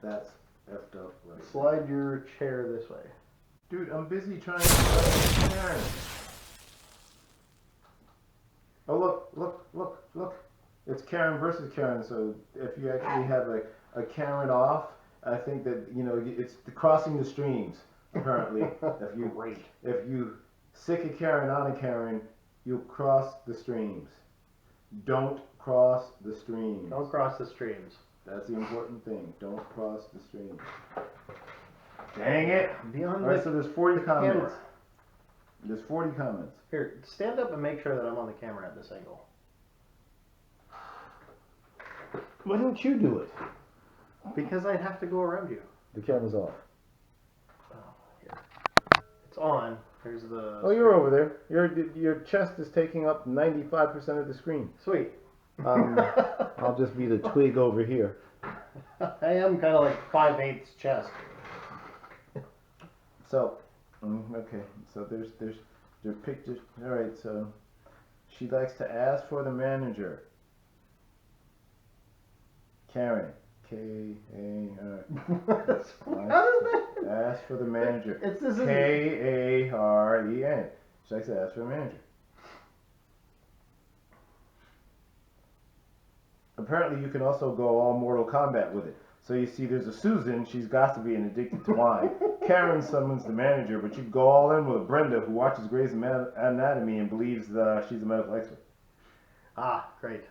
That's effed up. Right. Slide your chair this way. Dude, I'm busy trying to find Karen. Oh, look. It's Karen versus Karen, so if you actually have a Karen off, I think that, it's crossing the streams, apparently. If you sick a Karen on a Karen, you'll cross the streams. Don't cross the streams. Don't cross the streams. That's the important thing. Don't cross the streams. Dang it! Beyond Alright, so there's 40 comments. camera. There's 40 comments. Here, stand up and make sure that I'm on the camera at this angle. Why don't you do it? Because I'd have to go around you. The camera's off. Oh, here. It's on. Here's the... Oh, you're over there. Your chest is taking up 95% of the screen. Sweet. I'll just be the twig over here. I am kind of like 5/8 chest. So, okay. So there's pictures. All right. So she likes to ask for the manager. Karen. K-A-R. How does that? Ask for the manager. It's this is Karen. She likes to ask for the manager. Apparently, you can also go all Mortal Kombat with it. So you see, there's a Susan. She's got to be an addicted to wine. Karen summons the manager, but you go all in with a Brenda who watches Grey's Anatomy and believes she's a medical expert. Ah, great.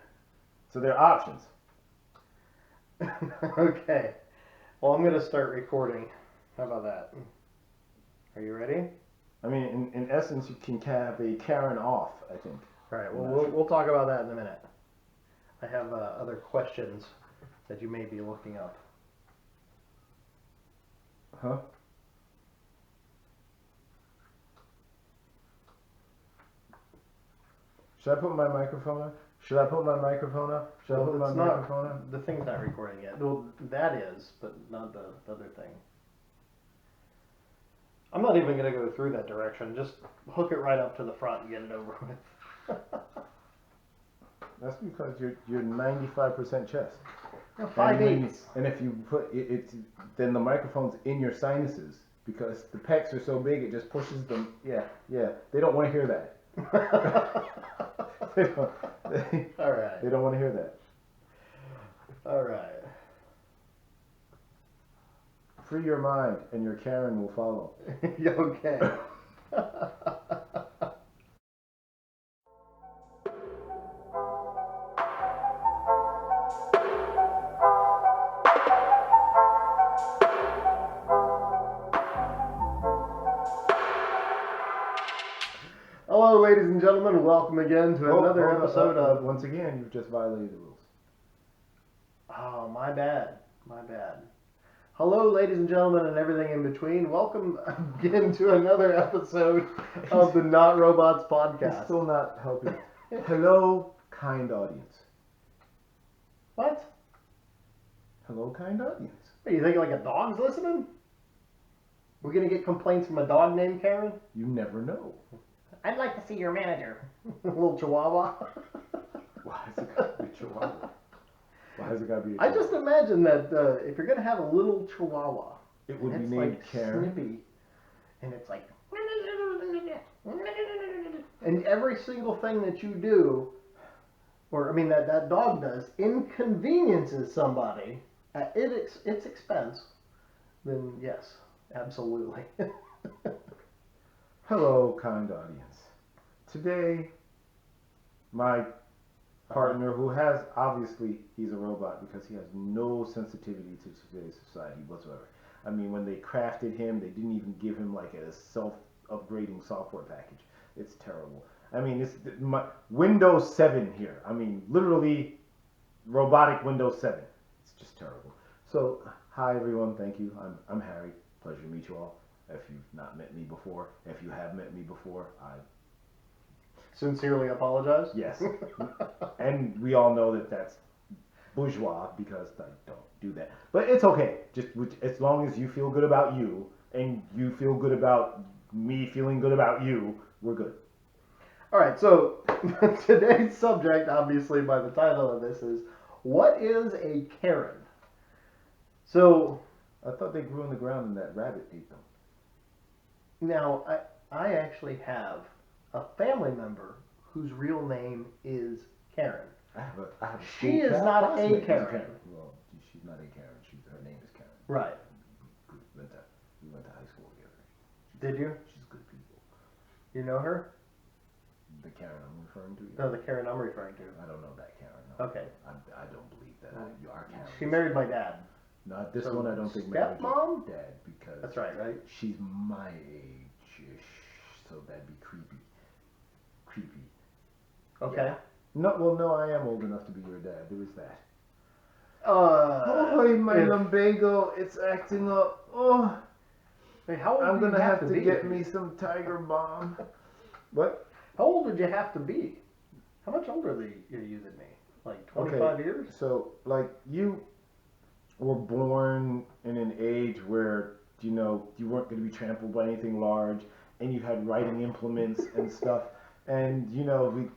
So there are options. Okay. Well, I'm going to start recording. How about that? Are you ready? I mean, in essence, you can have a Karen off, I think. All right. Well, we'll talk about that in a minute. I have other questions that you may be looking up. Huh? Should I put my microphone on? Should I put my microphone up? Should I put my microphone up? The thing's not recording yet. Well, that is, but not the other thing. I'm not even going to go through that direction. Just hook it right up to the front and get it over with. That's because you're 95% chest. No, 5/8. And if you put it, then the microphone's in your sinuses because the pecs are so big it just pushes them. Yeah. They don't want to hear that. All right. They don't want to hear that. All right. Free your mind, and your Karen will follow. Okay. Hello, ladies and gentlemen. Welcome again to another episode of... Once again, you've just violated the rules. Oh, my bad. Hello, ladies and gentlemen, and everything in between. Welcome again to another episode of the Not Robots podcast. It's still not helping. Hello, kind audience. What? Hello, kind audience. What, you think like a dog's listening? We're going to get complaints from a dog named Karen? You never know. I'd like to see your manager. A little chihuahua. Why has it got to be chihuahua? Why has it got to be a I chihuahua? just imagine that if you're going to have a little chihuahua, It would be it's named like Karen. snippy, and it's like... And every single thing that you do, or I mean that dog does, inconveniences somebody at its expense, then yes, absolutely. Hello, kind audience. Today, my partner, who has, obviously, he's a robot because he has no sensitivity to today's society whatsoever. I mean, when they crafted him, they didn't even give him like a self-upgrading software package. It's terrible. I mean, it's my Windows 7 here. I mean, literally, robotic Windows 7. It's just terrible. So, hi everyone, thank you. I'm Harry. Pleasure to meet you all. If you've not met me before, if you have met me before, I Sincerely apologize? yes. And we all know that that's bourgeois because I don't do that. But it's okay. Just as long as you feel good about you and you feel good about me feeling good about you, we're good. All right, so today's subject, obviously by the title of this, is what is a Karen? So I thought they grew in the ground and that rabbit ate them. now I actually have a family member whose real name is Karen. I have a She is school not a classmate who's Karen. Well, she's not a Karen. Her name is Karen. Right. We went to high school together. Did you? She's good people. You know her? The Karen I'm referring to? No, the Karen I'm referring to. I don't know that Karen. No. Okay. I don't believe that. You are Karen. She married my dad. Not this So one. I don't think married your stepmom? dad because That's right, right? she's my age-ish, so that'd be creepy. Creepy. Okay. Yeah. No, well, no, I am old enough to be your dad. There is that. Uh, Oh, my if- lumbago, it's acting up. Oh, Wait, how old I'm do you gonna have to be? get me some Tiger Balm. What? How old would you have to be? How much older are you than me? Like 25 years? So, like, you were born in an age where, you know, you weren't going to be trampled by anything large, and you had writing implements and stuff, and, you know,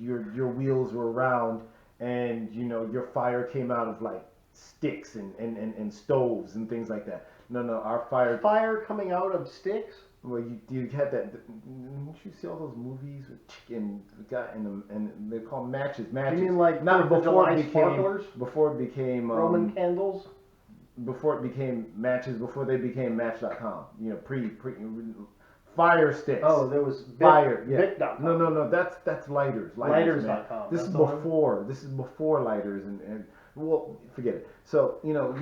your wheels were round, and, you know, your fire came out of, like, sticks and stoves and things like that. No, our fire... Fire coming out of sticks? Well, you had that. Didn't you see all those movies with chicken guy and they're called matches? Matches. You mean like not Fourth of before July it became sparklers? before it became Roman candles? before it became matches. Before they became Match.com. You know, pre fire sticks. Oh, there was fire. Yeah. Bic.com. No. That's lighters. Lighters.com. This is before. This is before lighters and well, forget it. So you know,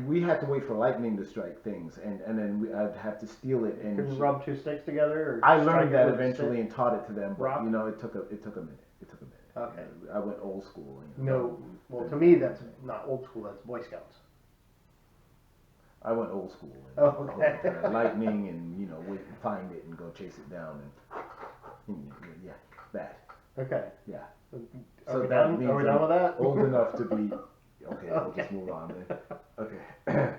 we had to wait for lightning to strike things, and then I'd have to steal it and Couldn't rub two sticks together? Or I strike learned it that with a eventually stick? and taught it to them, but Rock? you know, it took a minute. It took a minute. Okay. I went old school. No. Well, to me, that's not old school. That's Boy Scouts. I went old school. Oh, okay. Lightning and you know, wait, find it and go chase it down and yeah, that. Okay. Yeah. Are So we that done? means Are we done with that? Old enough to be. Okay, we'll just move on then. Okay.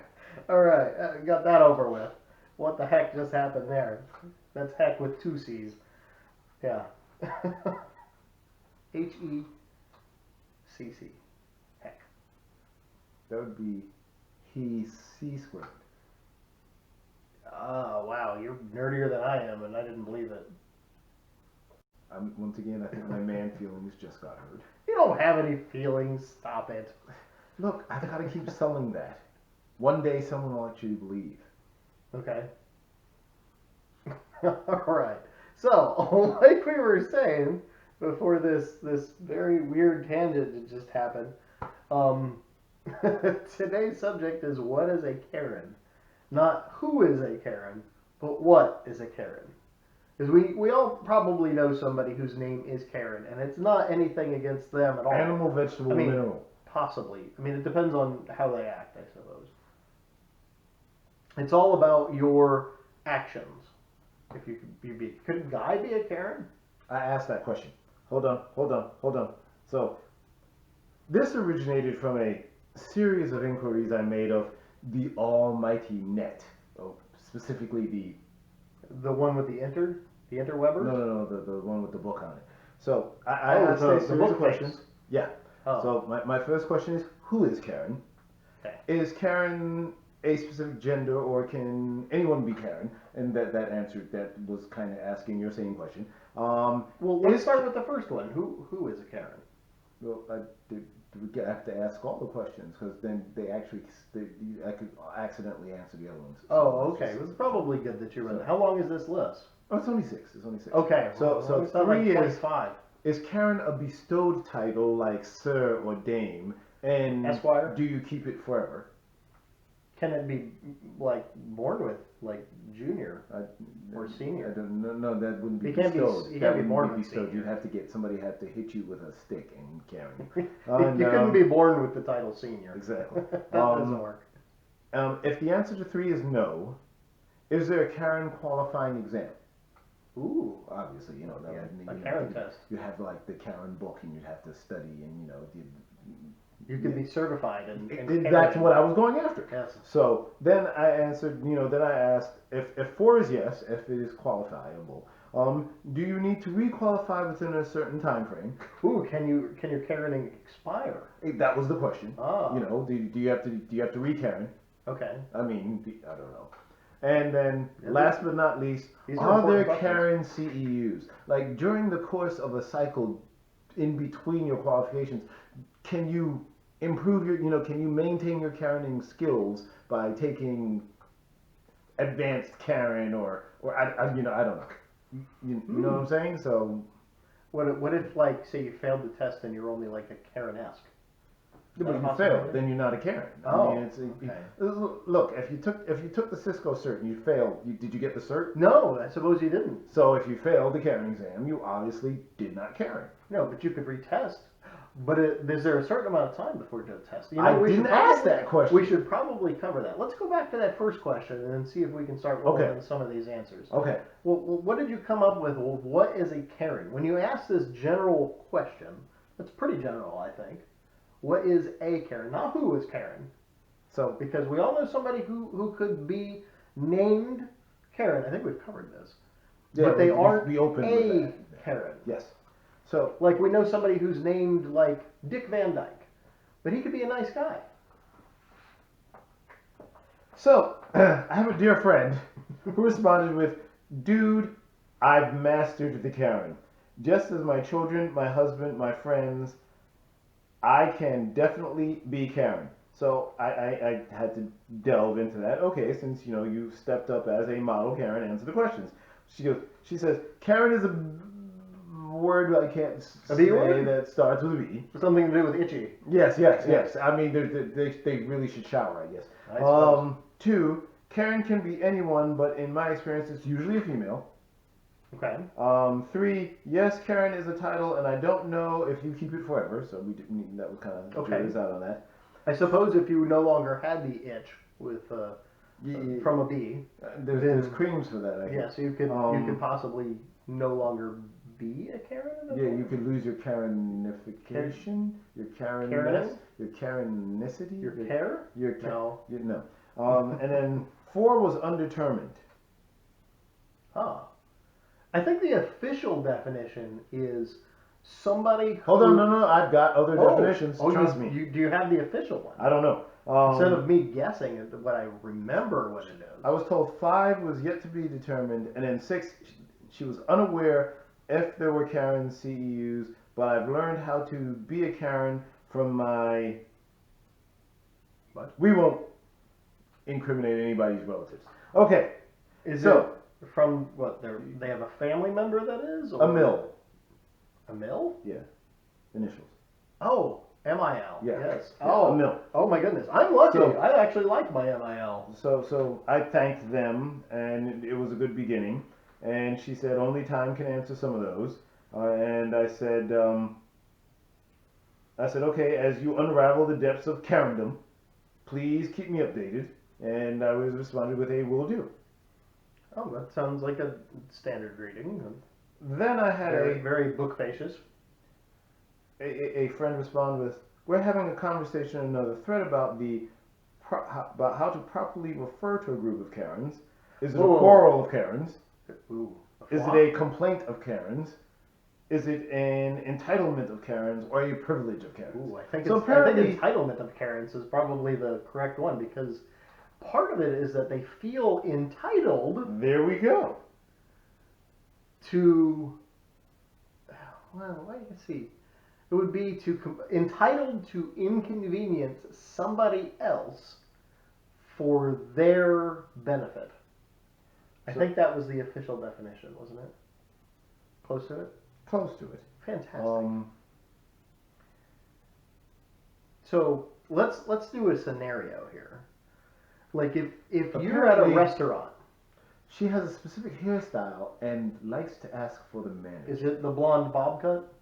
All right, got that over with. What the heck just happened there? That's heck with two C's. Yeah. HECC. Heck. That would be C squared. Oh, wow, you're nerdier than I am, and I didn't believe it. Once again, I think my man feelings just got hurt. You don't have any feelings. Stop it. Look, I've got to keep selling that. One day, someone will actually believe. Okay. All right. So, like we were saying before this very weird tangent that just happened, today's subject is what is a Karen? Not who is a Karen, but what is a Karen? Because we all probably know somebody whose name is Karen, and it's not anything against them at all. Animal, vegetable, mineral. Possibly. I mean, it depends on how they act, I suppose. It's all about your actions. If could a guy be a Karen? I asked that question. Hold on. So, this originated from a series of inquiries I made of the almighty net. Oh, specifically The one with the interwebers? No, the one with the book on it. So, I Oh, asked the a series book of questions. face. Yeah. Oh. So, my first question is, who is Karen? Okay. Is Karen a specific gender, or can anyone be Karen? And that answered, that was kind of asking your same question. Well, let's start with the first one. Who is a Karen? Well, we have to ask all the questions, because then I could accidentally answer the other ones. Oh, okay. It was probably good that you read that. How long is this list? Oh, it's only six. Okay. So it's not like 3 25. is Karen a bestowed title like Sir or Dame? And Esquire? do you keep it forever? Can it be like born with, like junior or senior? I don't, no, that wouldn't be You can't be- bestowed. you That can't be wouldn't born be with bestowed. senior. You'd have to get somebody had to hit you with a stick and Karen. You couldn't be born with the title senior. Exactly. That doesn't work. If the answer to 3 is no, is there a Karen qualifying exam? Ooh. Obviously, you know, that Yeah, would mean a Karen test. You have like the Karen book, and you'd have to study, and you know, You could be certified and that's what I was going after. Yes. So then I answered, then I asked if 4 is yes, if it is qualifiable. Do you need to requalify within a certain time frame? Ooh, can your Karening expire? That was the question. Ah. Do you have to re-Karen? Okay. I mean, I don't know. And then, Yeah, last but not least, these are are there important Karen CEUs? Like during the course of a cycle, in between your qualifications, can you improve your, can you maintain your Karening skills by taking advanced Karen or I don't know. You know what I'm saying? So, What if, like, say you failed the test and you're only like a Karen-esque? but if you failed, then you're not a Karen. Oh, I mean, okay. look, if you took the Cisco cert and you failed, did you get the cert? No, I suppose you didn't. So if you failed the Karen exam, you obviously did not Karen. No, but you could retest. But is there a certain amount of time before the test? I didn't ask that question. We should probably cover that. Let's go back to that first question and then see if we can start rolling in some of these answers. Okay. Well, what did you come up with? Well, what is a Karen? When you ask this general question, that's pretty general, I think. What is a Karen? Not who is Karen. So, Because we all know somebody who could be named Karen. I think we've covered this. yeah, but they aren't we opened a with that. Karen. Yes. So, Like we know somebody who's named like Dick Van Dyke, but he could be a nice guy. So, I have a dear friend who responded with, "Dude, I've mastered the Karen. Just as my children, my husband, my friends, I can definitely be Karen." So I had to delve into that. Okay, since you stepped up as a model Karen, answer the questions. She says, Karen is a word I can't say word? that starts with a B. Something to do with itchy. Yes. I mean, they really should shower, I guess. I suppose. 2, Karen can be anyone, but in my experience, it's usually a female. Okay. 3, yes, Karen is a title, and I don't know if you keep it forever, so that would kind of Okay. us out on that. I suppose if you no longer had the itch with from a bee, There's creams for that, I yeah, guess. so you could possibly no longer be a Karen. Yeah, you could lose your Karenification, your Karening? your Karenicity, Your care? No. No. And then 4 was undetermined. Huh. I think the official definition is somebody who... Hold on, no, I've got other definitions. Trust me. Do you have the official one? I don't know. Instead of me guessing what I remember what it is. I was told 5 was yet to be determined, and then 6, she was unaware if there were Karen CEUs, but I've learned how to be a Karen from my... What? We won't incriminate anybody's relatives. Okay. Is it from what? They have a family member that is? Or? A mill. A mill? Yeah. Initials. Oh, MIL. Yeah. Yes. Yeah, Oh, a mill. Oh my goodness. I'm lucky. So- I actually like my MIL. So I thanked them, and it was a good beginning. And she said only time can answer some of those. And I said, okay, as you unravel the depths of Karendom, please keep me updated. And I was responded with a will do. Oh, that sounds like a standard greeting. Then I had Very book-facious. a friend respond with, "We're having a conversation in another thread about about how to properly refer to a group of Karens. Is it a quarrel of Karens? Ooh, Is it a complaint of Karens? Is it an entitlement of Karens or a privilege of Karens?" Ooh, I think So I think apparently- entitlement of Karens is probably the correct one because part of it is that they feel entitled There we go. to. Well, let's see. It would be entitled to inconvenience somebody else for their benefit. I think that was the official definition, wasn't it? Close to it? Close to it. Fantastic. So let's do a scenario here. Like if you're at a Apparently- restaurant, She has a specific hairstyle and likes to ask for the manager. is it the blonde bob cut?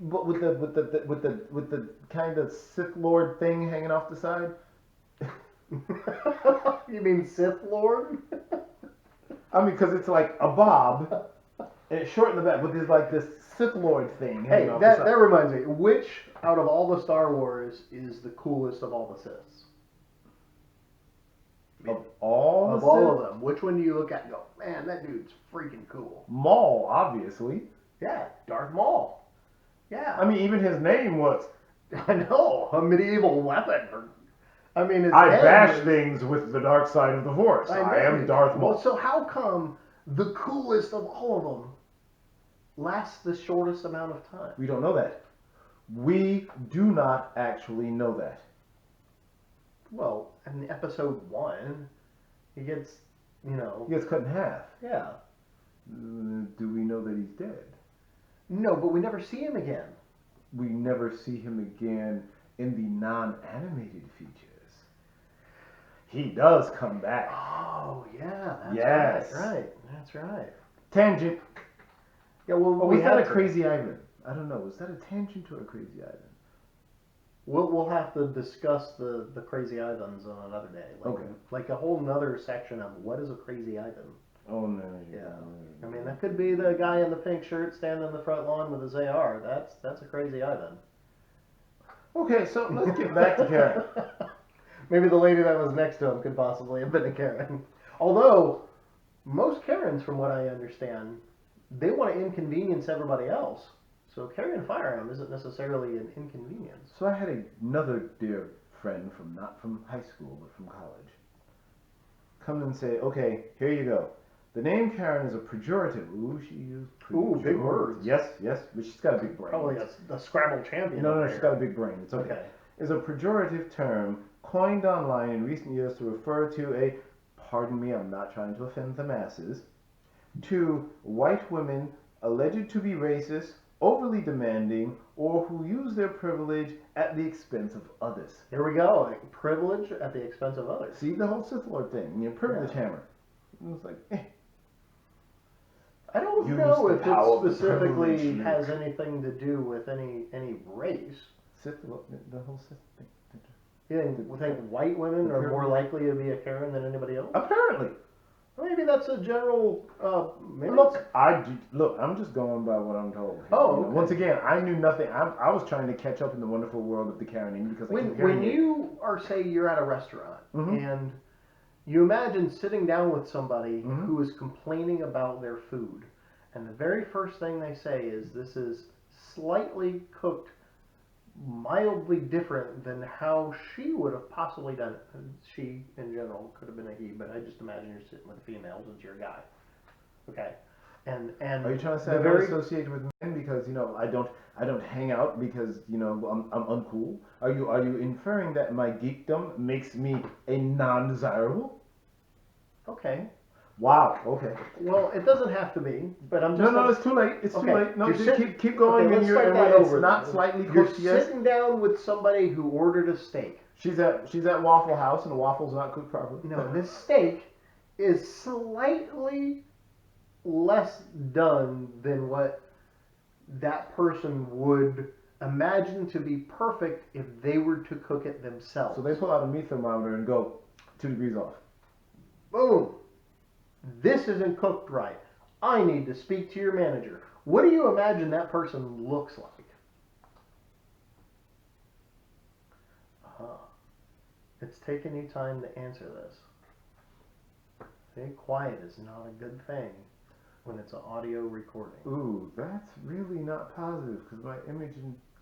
But with the kind of Sith Lord thing hanging off the side. You mean Sith Lord? I mean, because it's like a bob, and it's short in the back, but there's like this Sith Lord thing Hey, hanging off the that side. reminds me. Which out of all the Star Wars is the coolest of all the Siths? Of all Of the all Sith? of them, which one do you look at and go, man, that dude's freaking cool? Maul, obviously. Yeah, Darth Maul. Yeah. I mean, even his name was. I know, a medieval weapon. I mean, his I head bash is- things with the dark side of the Force. I am Darth Maul. Well, so how come the coolest of all of them lasts the shortest amount of time? We don't know that. We do not actually know that. Well, in episode 1, he gets, He gets cut in half. yeah. Do we know that he's dead? No, but we never see him again. We never see him again in the non-animated features. He does come back. Oh, yeah, that's Yes. right. That's right. Tangent. Yeah, well, Oh, we was that had a crazy Ivan? I don't know. Was that a tangent or a crazy Ivan? We'll have to discuss the crazy Ivans on another day. Okay. Like a whole nother section of what is a crazy Ivan. Oh no. Yeah. I mean, that could be the guy in the pink shirt standing in the front lawn with his AR. That's a crazy Ivan. Okay, so let's get back to Karen. Maybe the lady that was next to him could possibly have been a Karen. Although, most Karens, from what I understand, they want to inconvenience everybody else. So carrying a firearm isn't necessarily an inconvenience. So I had another dear friend not from high school, but from college, come and say, okay, here you go. The name Karen is a pejorative. Ooh, she used pejorative. Ooh, big words. Yes, but she's got a big brain. Probably a Scrabble champion. No, she's got a big brain. It's okay. Okay. Is a pejorative term coined online in recent years to refer to pardon me, I'm not trying to offend the masses, to white women alleged to be racist, overly demanding, or who use their privilege at the expense of others. Here we go. Like, privilege at the expense of others. See the whole Sith Lord thing, privilege hammer. It was like, I don't Use know the if power of it the specifically privilege. has anything to do with any race. Sith, the whole Sith thing. You think white women are more likely to be a Karen than anybody else? Apparently. Maybe that's a general. Maybe Look, I'm just going by what I'm told. Oh, okay. Once again, I knew nothing. I was trying to catch up in the wonderful world of the Karening because I keep hearing when it. you are, say, you're at a restaurant Mhm. and you imagine sitting down with somebody Mhm. who is complaining about their food, and the very first thing they say is, "This is slightly cooked, mildly different than how she would have possibly done it." And she, in general, could have been a he, but I just imagine you're sitting with a female since you're a guy. Okay, and Are you trying to say I'm not associated with men because I don't hang out because I'm uncool? Are you inferring that my geekdom makes me a non-desirable? Okay. Wow. Okay. Well, it doesn't have to be, but I'm just. No, it's too late. It's Okay, too late. No, you're just sitting- keep going. Okay, and let's start that it's over. not slightly You're cooked. Yes. sitting down with somebody who ordered a steak. She's at Waffle House and the waffle's not cooked properly. No, this steak is slightly less done than what that person would imagine to be perfect if they were to cook it themselves. So they pull out a meat thermometer and go 2 degrees off. Boom. This isn't cooked right. I need to speak to your manager. What do you imagine that person looks like? It's taken you time to answer this. Being quiet is not a good thing when it's an audio recording. Ooh, that's really not positive because my image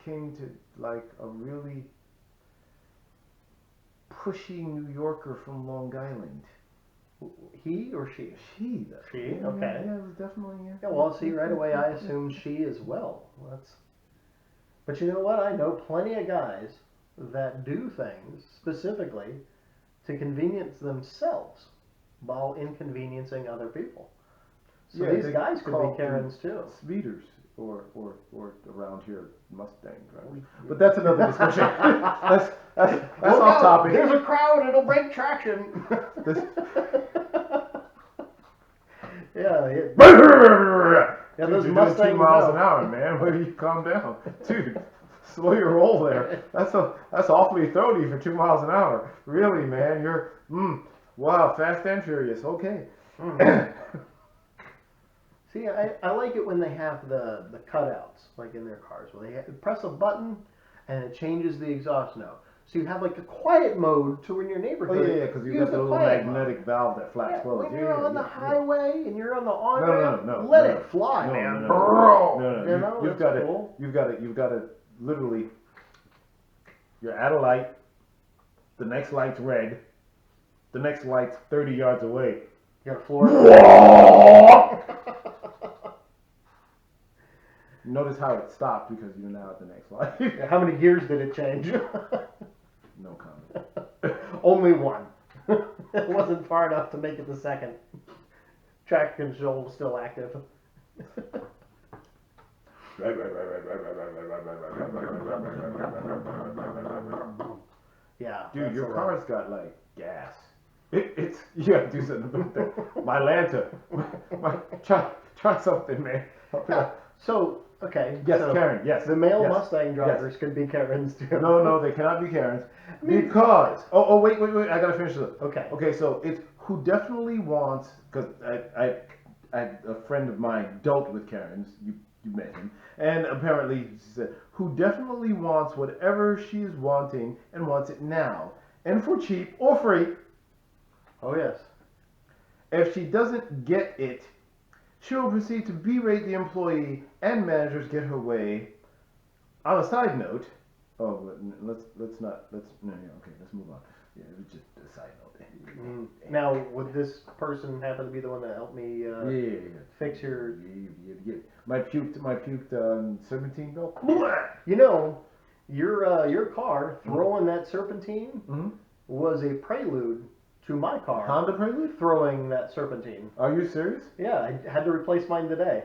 came to like a really pushy New Yorker from Long Island. He or she? She, though. She? Yeah, Okay. Yeah, it was definitely. Yeah, well, see, right away I assumed she as well. But you know what? I know plenty of guys that do things specifically to convenience themselves while inconveniencing other people. So these guys could be Karens too. Speeders or around here Mustangs, right? But that's another discussion. that's off topic. There's a crowd, it'll break traction. Yeah, those Dude, you're Mustangs doing 2 miles know. an hour, man. Why do you calm down, dude? Slow your roll there. That's awfully throaty for 2 miles an hour. Really, man. You're wow, fast and furious. Okay. See, I like it when they have the cutouts, like in their cars, where they press a button and it changes the exhaust note. So you have like a quiet mode to in your neighborhood. Oh yeah, because you've got the little magnetic valve that flaps closed. When you're on the highway and you're on the on-ramp, no, let it fly, man. No. You've got to literally. You're at a light. The next light's red. The next light's 30 yards away. You got a floor. Notice how it stopped because you're now at the next light. How many gears did it change? No comment. Only one. It wasn't far enough to make it the second. Traction control was still active. Yeah. Dude, your car's got like gas. It's you gotta do something about that. My Lanta. Try something, man. Yeah. So, okay. Yes, so Karen. Yes. The male yes, Mustang drivers could be Karens too. No, they cannot be Karens because. Wait. I gotta finish this. Okay. Okay, so it's who definitely wants because I a friend of mine dealt with Karens. You met him, and apparently he said who definitely wants whatever she's wanting and wants it now and for cheap or free. Oh yes. If she doesn't get it, she will proceed to berate the employee and managers get her way. On a side note, let's move on. Yeah, it was just a side note. Now, would this person happen to be the one that helped me Yeah. fix your? Yeah. My puked serpentine belt. You know, your car throwing that serpentine Mm-hmm. was a prelude to my car Honda Prelude? throwing that serpentine. Are you serious? Yeah, I had to replace mine today.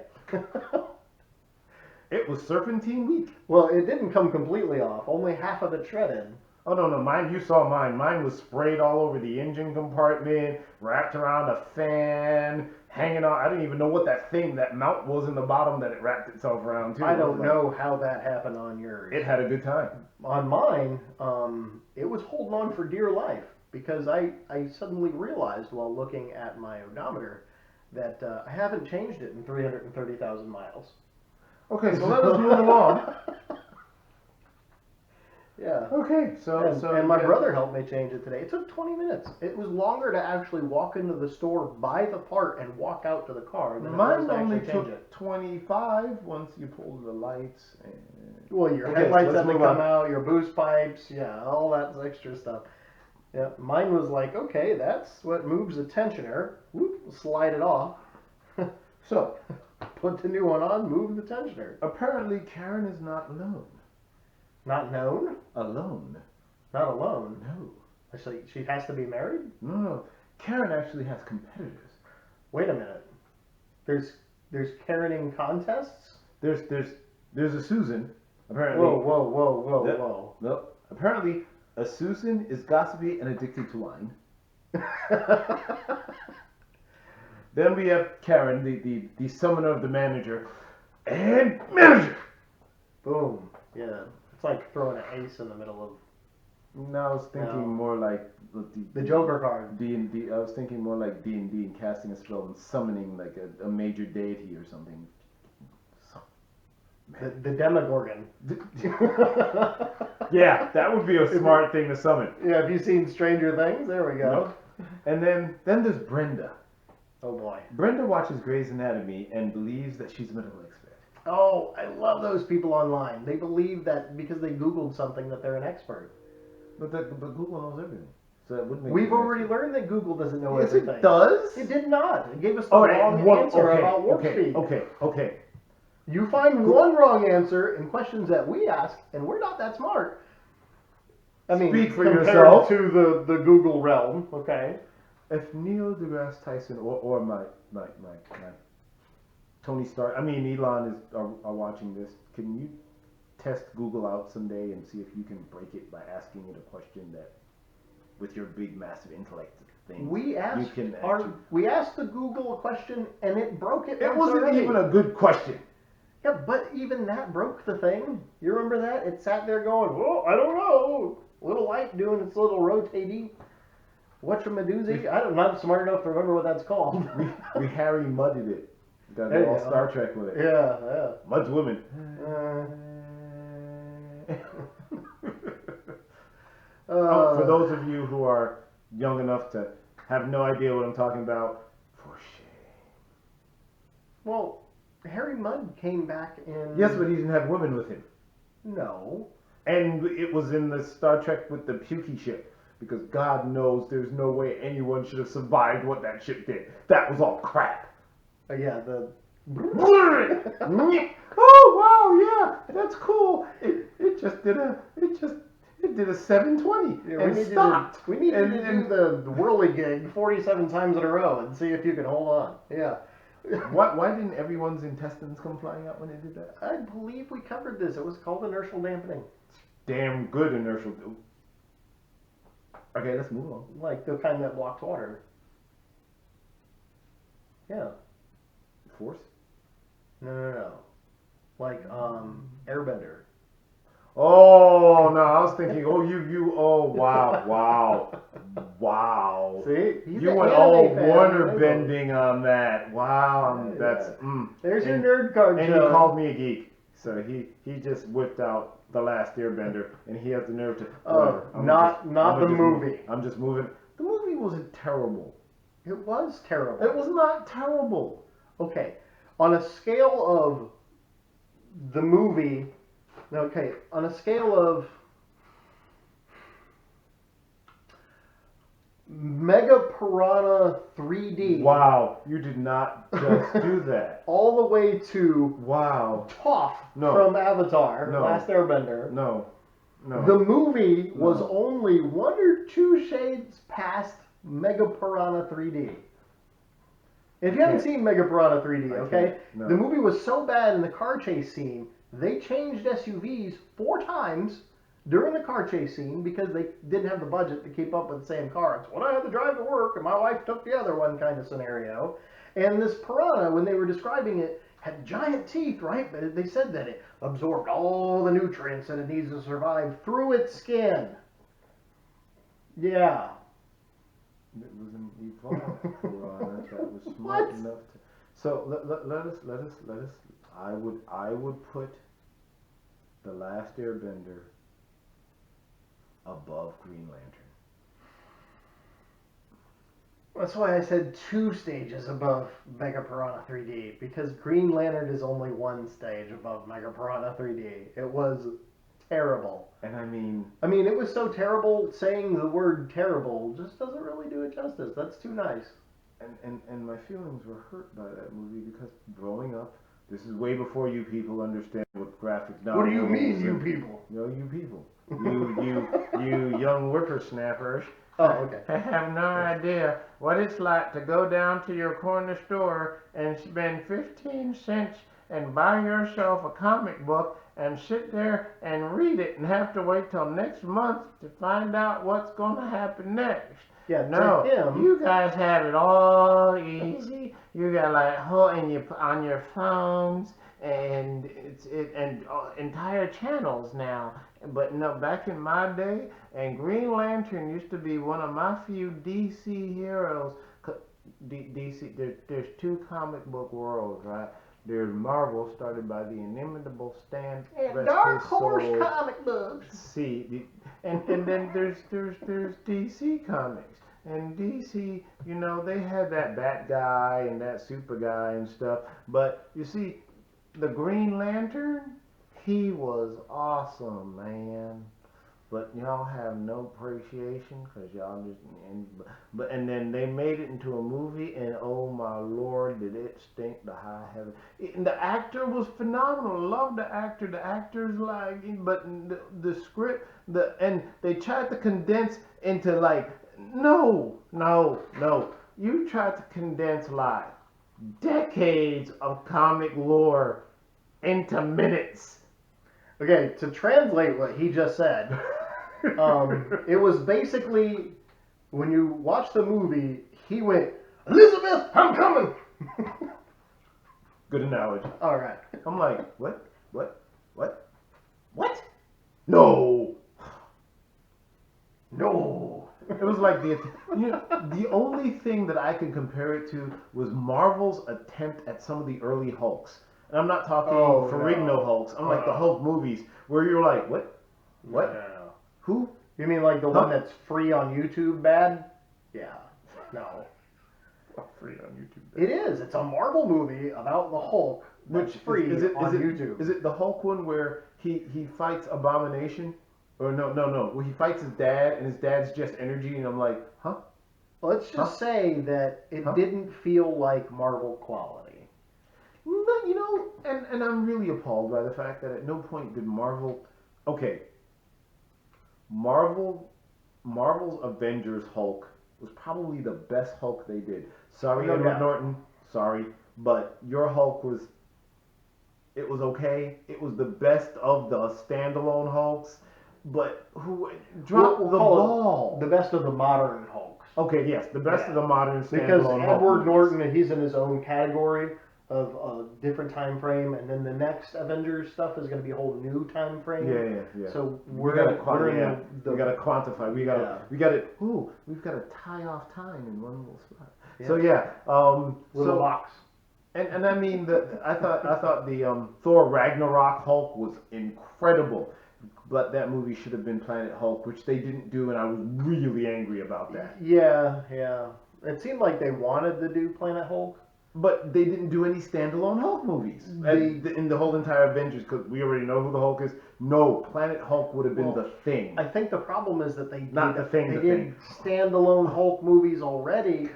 It was serpentine week. Well, it didn't come completely off. Only half of it shredded. Oh no, mine. You saw mine. Mine was sprayed all over the engine compartment, wrapped around a fan, hanging on. I didn't even know what that mount was in the bottom that it wrapped itself around too. I don't know how that happened on yours. It had a good time. On mine, it was holding on for dear life because I suddenly realized while looking at my odometer that I haven't changed it in 330,000 miles. Okay, so let us move along. Yeah. Okay, And my brother helped me change it today. It took 20 minutes. It was longer to actually walk into the store, buy the part, and walk out to the car than it was Mine to only actually change took it. 25 once you pulled the lights. Well, your Okay, headlights so let's had to move come on. out, your boost pipes, yeah, all that extra stuff. Yeah, mine was like, okay, that's what moves the tensioner. Whoop, slide it off. So, Put the new one on, move the tensioner. apparently Karen is not alone. Not known? Alone? Not alone. No. Actually, she has to be married? No. Karen actually has competitors. Wait a minute. There's Karening contests? There's a Susan. Apparently. Whoa. Nope. Apparently, a Susan is gossipy and addicted to wine. Then we have Karen, the summoner of the manager, and manager. Boom. Yeah. It's like throwing an ace in the middle of No, I was thinking more like the Joker card. D&D. I was thinking more like D&D and casting a spell and summoning like a major deity or something. The Demogorgon. Yeah, that would be a smart thing to summon. Yeah, have you seen Stranger Things? There we go. Nope. And then there's Brenda. Oh boy. Brenda watches Grey's Anatomy and believes that she's a medical expert. Oh, I love those people online. They believe that because they Googled something that they're an expert. But Google knows everything. So that wouldn't make We've you an already expert. learned that Google doesn't know Yes, everything. it does. It did not. It gave us the wrong answer about warp speed. Okay. You find one wrong answer in questions that we ask, and we're not that smart. I mean, Speak for compared yourself. to the Google realm, okay? If Neil deGrasse Tyson or my Tony Stark, Elon are watching this, can you test Google out someday and see if you can break it by asking it a question that, with your big massive intellect thing, We asked you can we asked the Google a question, and it broke it. It once wasn't already. even a good question. Yeah, but even that broke the thing. You remember that? It sat there going, "Well, I don't know." Little light doing its little rotating. Whatchamadoozy? I'm not smart enough to remember what that's called. We Harry mudded it. Got There you all go. Star Trek with it. Yeah. Mud's women. For those of you who are young enough to have no idea what I'm talking about, for shame. Well, Harry Mudd came back in. Yes, but he didn't have women with him. No. And it was in the Star Trek with the pukey ship. because God knows there's no way anyone should have survived what that ship did. That was all crap. Yeah, the. Oh wow, yeah, that's cool. It just did a 720 Yeah, and stopped. We need and, you to do the whirly gig 47 times in a row and see if you can hold on. Yeah. Why didn't everyone's intestines come flying out when it did that? I believe we covered this. It was called inertial dampening. Damn good inertial. Okay, let's move on. Like the kind that blocks water. Yeah. Force? No. Like, airbender. Oh no, I was thinking. Oh wow. See? He's You an went anime all fan. Warner bending on that. Wow, that's. There's your And- nerd card And show. he called me a geek, so he just whipped out The Last Airbender, and he has the nerve to. whatever. Not the just movie. I'm just moving. The movie wasn't terrible. It was terrible. It was not terrible. Okay, on a scale of the movie, okay, on a scale of Mega Piranha 3D, Wow, you did not just do that. all the way to Wow. Toph No. from Avatar, No. Last Airbender. No. The movie was No. only 1 or 2 shades past Mega Piranha 3D. If you haven't can't- seen Mega Piranha 3D, I okay, can't, no. the movie was so bad in the car chase scene, they changed SUVs 4 times during the car chase scene because they didn't have the budget to keep up with the same car. It's what I had to drive to work, and my wife took the other one kind of scenario. And this Piranha, when they were describing it, had giant teeth, right? But they said that it absorbed all the nutrients that it needs to survive through its skin. Yeah. It was an evolved piranha that was smart What? enough to. So let us. I would put The Last Airbender above Green Lantern. That's why I said 2 stages above Mega Piranha 3D, because Green Lantern is only 1 stage above Mega Piranha 3D. It was terrible. And I mean, It was so terrible, saying the word terrible just doesn't really do it justice. That's too nice. and my feelings were hurt by that movie because growing up, this is way before you people understand what graphic novels. What do you mean, and- you people? No, you people. You young whippersnappers. Oh, okay. I have no idea what it's like to go down to your corner store and spend 15 cents and buy yourself a comic book and sit there and read it and have to wait till next month to find out what's going to happen next. Yeah, No, to him, you guys have it all easy. You got like on your phones and entire channels now. But no, back in my day, and Green Lantern used to be one of my few DC heroes. DC, there's 2 comic book worlds, right? There's Marvel, started by the inimitable Stan. and rest Dark his Horse soul. comic books. And then there's DC Comics. And DC, they had that Bat guy and that Super guy and stuff. But you see, the Green Lantern, he was awesome, man. But y'all have no appreciation because y'all just and then they made it into a movie, and oh my lord, did it stink to high heaven. And the actor was phenomenal. Love the actor. The actor's like, but the script, and they tried to condense into like, no. You tried to condense like decades of comic lore into minutes. Okay, to translate what he just said, it was basically, when you watch the movie, he went, Elizabeth, I'm coming! Good analogy. All right. I'm like, what? No. It was like the only thing that I can compare it to was Marvel's attempt at some of the early Hulks. And I'm not talking Ferrigno Hulks. I'm like the Hulk movies where you're like, what? No. Who? You mean like the one that's free on YouTube bad? Yeah. No. Free on YouTube. It is. It's a Marvel movie about the Hulk that's free is it on YouTube. Is it the Hulk one where he fights Abomination Or no. Well, he fights his dad, and his dad's just energy, and I'm like, huh? Let's just say that it Huh? didn't feel like Marvel quality. No, you know, and I'm really appalled by the fact that at no point did Marvel. Okay, Marvel's Avengers Hulk was probably the best Hulk they did. Sorry, No Edward doubt. Norton. Sorry, but your Hulk was. It was okay. It was the best of the standalone Hulks, but who dropped We'll the call it ball? the best of the modern Hulks. Okay, yes, the best of Yeah. the modern Because standalone Hulk Edward movies. Norton, he's in his own category of a different time frame, and then the next Avengers stuff is going to be a whole new time frame. Yeah. So we we're gotta in the we gotta quantify. We gotta Yeah. we've got to tie off time in one little spot. Yeah. So yeah, little so box. and I mean I thought the Thor Ragnarok Hulk was incredible, but that movie should have been Planet Hulk, which they didn't do, and I was really angry about that. Yeah. It seemed like they wanted to do Planet Hulk. But they didn't do any standalone Hulk movies in the whole entire Avengers, because we already know who the Hulk is. No, Planet Hulk would have been the thing. I think the problem is that they Not the thing, They the did thing. standalone Hulk movies already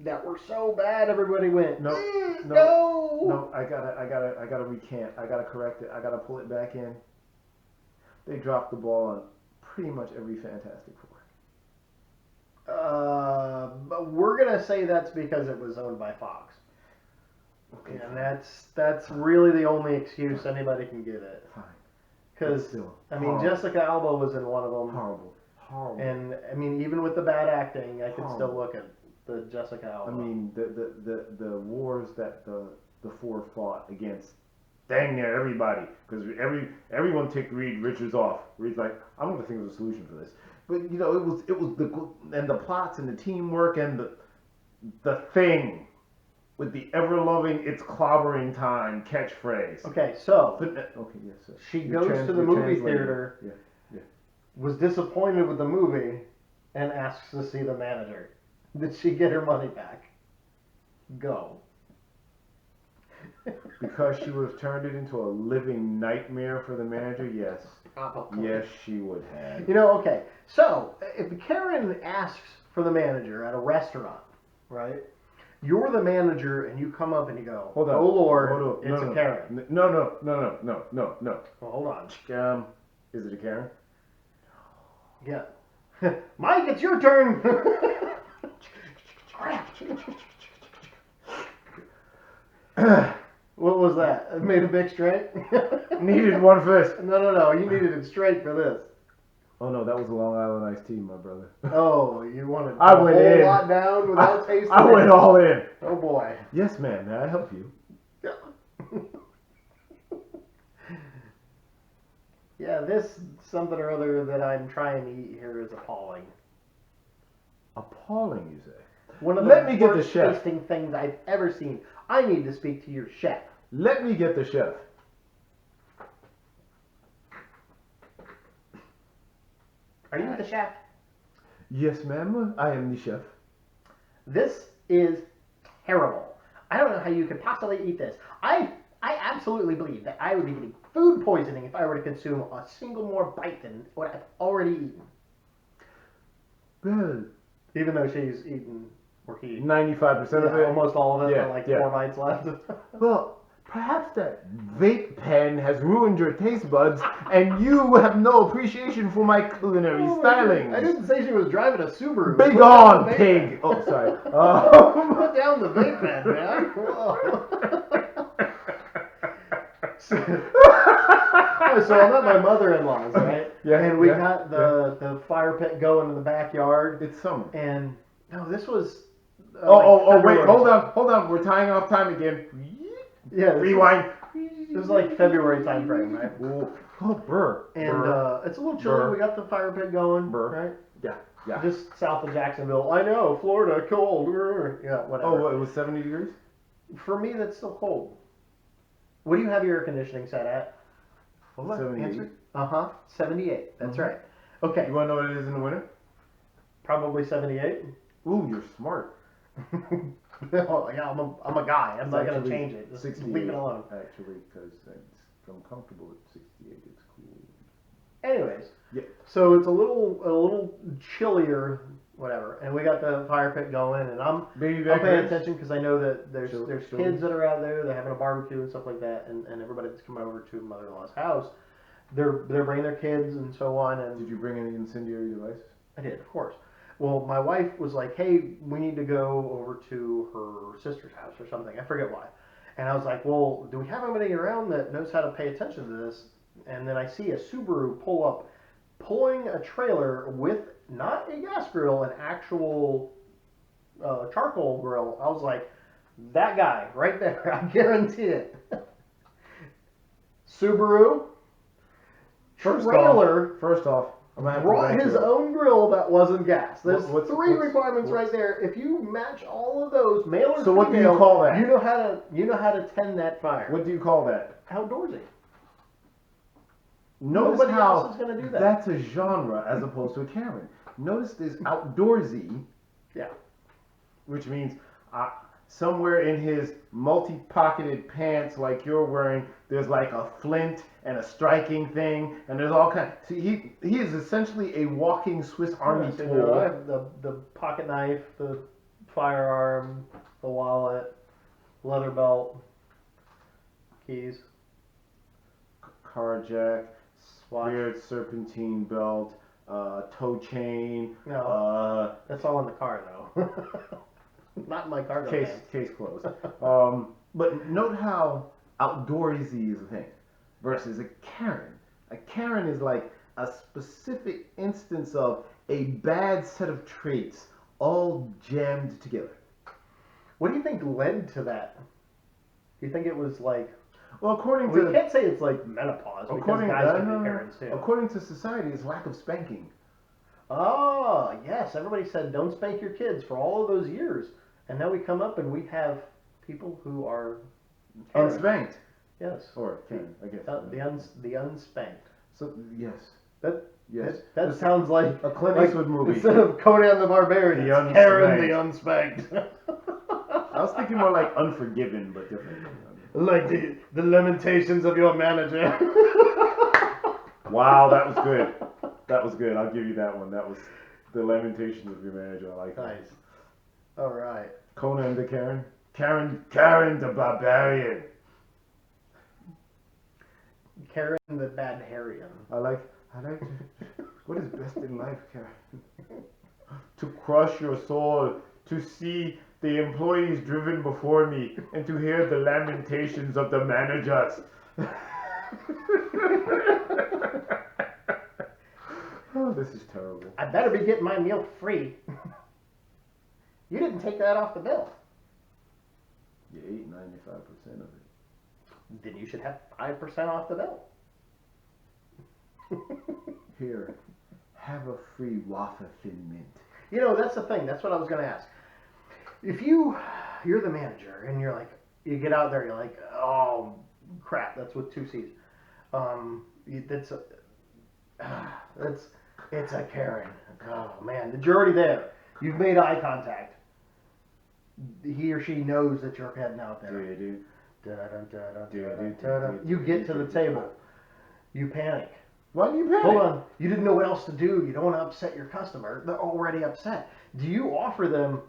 that were so bad. Everybody went No. no. I gotta recant. I gotta correct it. I gotta pull it back in. They dropped the ball on pretty much every Fantastic Four. But we're gonna say that's because it was owned by Fox. Okay, And that's really the only excuse anybody can give it. fine. Because Still, I mean, horrible. Jessica Alba was in one of them, Horrible. and I mean, even with the bad acting, I could still Horrible. look at the Jessica Alba. I mean, the wars that the four fought against dang near everybody, because everyone ticked Reed Richards off. Reed's like, I'm gonna think of a solution for this. But you know, it was the plots and the teamwork and the thing with the ever loving "It's clobbering time" catchphrase. Okay, so Okay, yes, sir. she You're goes to the you're movie translating. theater, Yeah. was disappointed with the movie, and asks to see the manager. Did she get her money back? Go. Because she would have turned it into a living nightmare for the manager. Yes. Probably. Yes, she would have. You know, okay. So, if Karen asks for the manager at a restaurant, right? You're the manager, and you come up and you go, Hold on. "Oh Lord, Hold on. it's a Karen." No. Well, hold on. Is it a Karen? Yeah. Mike, it's your turn. What was that? It made a big straight? Needed one first. No. You needed it straight for this. Oh no, that was a Long Island iced tea, my brother. Oh, you wanted I a went whole in. lot down without tasting I went it? all in. Oh boy. Yes, ma'am. May I help you? Yeah, this something or other that I'm trying to eat here is appalling. Appalling, you say? One of Let the me get the worst chef. tasting things I've ever seen. I need to speak to your chef. Let me get the chef. Are you the chef? Yes, ma'am. I am the chef. This is terrible. I don't know how you could possibly eat this. I absolutely believe that I would be getting food poisoning if I were to consume a single more bite than what I've already eaten. Well, Even though she's eaten, or he, 95% of it. almost all of it, Yeah, but like yeah. 4 bites left. Well, perhaps that vape pen has ruined your taste buds, and you have no appreciation for my culinary Oh my styling. God. I didn't say she was driving a Subaru. Big Put down on, the vape pig. pen. Oh, sorry. Put down the vape pen, man. Whoa. So I'm at my mother-in-law's, right? Yeah, And we yeah, got the fire pit going in the backyard. It's summer. And no, this was. Wait, February. hold on. We're tying off time again. Yeah, Rewind. It was like February time frame, right? Oh, burr. And Burr. it's a little chilly. Burr. We got the fire pit going, Burr. right? Yeah. Just south of Jacksonville. I know, Florida, cold. Yeah, whatever. Oh, what, it was 70 degrees? For me, that's still cold. What do you have your air conditioning set at? 78. 78. That's Mhm. right. Okay. You want to know what it is in the winter? Probably 78. Ooh, you're smart. Oh, yeah, I'm a guy. I'm not going to Actually, change it. Just 68, leave it alone. Actually, because I'm comfortable at 68. It's cool. Anyways, Yeah. so it's a little chillier, whatever. And we got the fire pit going, and I'm paying attention because I know that there's kids that are out there. They're having a barbecue and stuff like that, and everybody that's coming over to mother-in-law's house, they're bringing their kids and so on. And did you bring any incendiary devices? I did, of course. Well, my wife was like, "Hey, we need to go over to her sister's house or something. I forget why." And I was like, "Well, do we have anybody around that knows how to pay attention to this?" And then I see a Subaru pull up, pulling a trailer with not a gas grill, an actual charcoal grill. I was like, "That guy right there, I guarantee it." Subaru trailer. First off, I'm gonna have to brought his own grill that wasn't gas. There's what's three requirements right there. If you match all of those, male or female, what do you call that? You know how to tend that fire. What do you call that? Outdoorsy. Notice Nobody how else is gonna do that. that's a genre as opposed to a Karen. Notice there's outdoorsy. Yeah. Which means somewhere in his multi-pocketed pants like you're wearing, there's like a flint and a striking thing, and there's all kinds. See, he is essentially a walking Swiss Army So, tool. I have the pocket knife, the firearm, the wallet, leather belt, keys, Car jack, watch. weird serpentine belt, toe chain. No, that's all in the car though. Not in my cargo pants. Case closed. But note how outdoorsy is a thing versus a Karen. A Karen is like a specific instance of a bad set of traits all jammed together. What do you think led to that? Do you think it was like? Well, We can't say it's like menopause because guys can be Karens too. According to society, it's lack of spanking. Oh, yes. Everybody said don't spank your kids for all of those years. And now we come up and we have people who are Karens. Unspanked. Yes. Or Karen, I guess. The unspanked. So, yes. That That sounds like a Clint like Eastwood movie. Instead of Conan the Barbarian, The it's Karen the Unspanked. I was thinking more like Unforgiven, but different. Like the lamentations of your manager. Wow, that was good. That was good. I'll give you that one. That was the lamentations of your manager. I like that. Nice. All right. Conan the Karen. Karen the Barbarian. Karen the Badharian. I like to, what is best in life, Karen? To crush your soul, to see the employees driven before me, and to hear the lamentations of the managers. Oh, this is terrible. I better be getting my meal free. You didn't take that off the bill. You ate 95% of it. Then you should have 5% off the bill. Here, have a free wafer thin mint. You know, that's the thing. That's what I was going to ask. If you're the manager and you're like, you get out there, you're like, oh crap, that's with 2 C's. It's a Karen. Oh man, you're already there. You've made eye contact. He or she knows that you're heading out there. You get to the table. You panic. Why do you panic? Hold on. You didn't know what else to do. You don't want to upset your customer. They're already upset. Do you offer them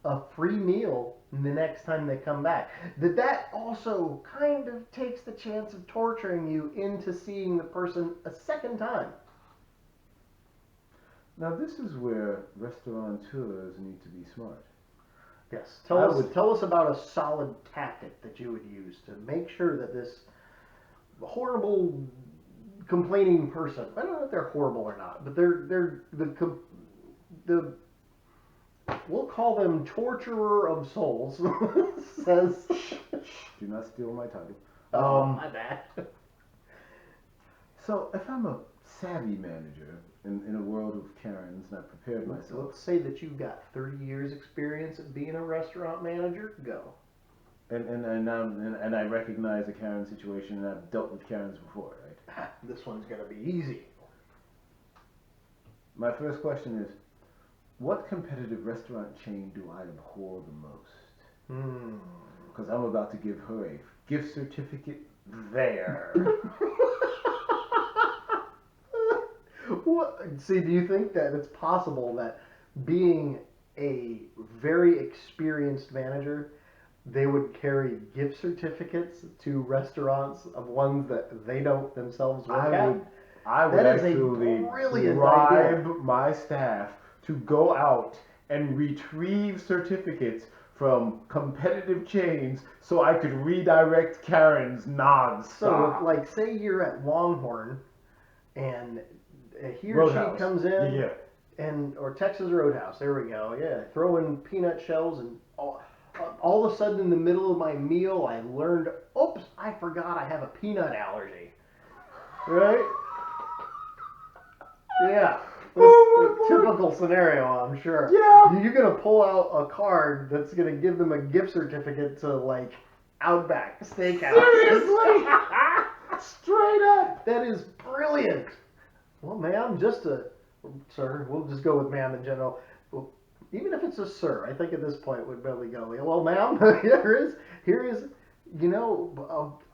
a free meal the next time they come back? That also kind of takes the chance of torturing you into seeing the person a second time. Now this is where restaurateurs need to be smart. Yes. Tell us about a solid tactic that you would use to make sure that this horrible complaining person, I don't know if they're horrible or not, but they're the we'll call them torturer of souls, says. Do not steal my title. My bad. So if I'm a savvy manager in a world of Karens and I've prepared myself. Let's say that you've got 30 years experience at being a restaurant manager, go. And I recognize a Karen situation and I've dealt with Karens before, right? This one's going to be easy. My first question is, what competitive restaurant chain do I abhor the most? Because I'm about to give her a gift certificate there. See, do you think that it's possible that being a very experienced manager, they would carry gift certificates to restaurants of ones that they don't themselves work at? I would That is a actually brilliant bribe idea. my staff to go out and retrieve certificates from competitive chains so I could redirect Karen's So, non-stop. like, say you're at Longhorn, and he or Roadhouse. she comes in, Yeah. and or Texas Roadhouse. There we go. Yeah, throwing peanut shells, and all of a sudden in the middle of my meal, I learned, oops, I forgot I have a peanut allergy. Right? Yeah. This Oh, my Lord. typical scenario, I'm sure. Yeah. You're gonna pull out a card that's gonna give them a gift certificate to like Outback Steakhouse. Seriously? Straight up. That is brilliant. Well, ma'am, sir. We'll just go with ma'am in general. Well, even if it's a sir, I think at this point we'd probably go, well, ma'am, here is,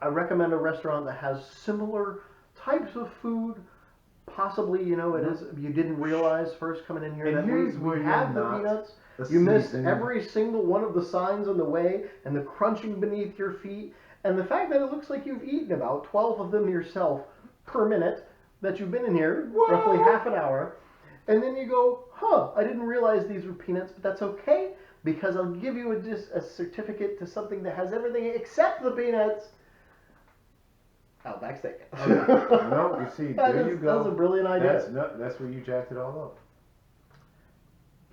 I recommend a restaurant that has similar types of food. Possibly, it is. You didn't realize first coming in here And that here's we where have you're the not peanuts. a You missed seasoned- every single one of the signs on the way and the crunching beneath your feet. And the fact that it looks like you've eaten about 12 of them yourself per minute that you've been in here, roughly half an hour. And then you go, I didn't realize these were peanuts, but that's okay because I'll give you a certificate to something that has everything except the peanuts. Outback Steak. No, you see, there you go. That's a brilliant idea. That's where you jacked it all up.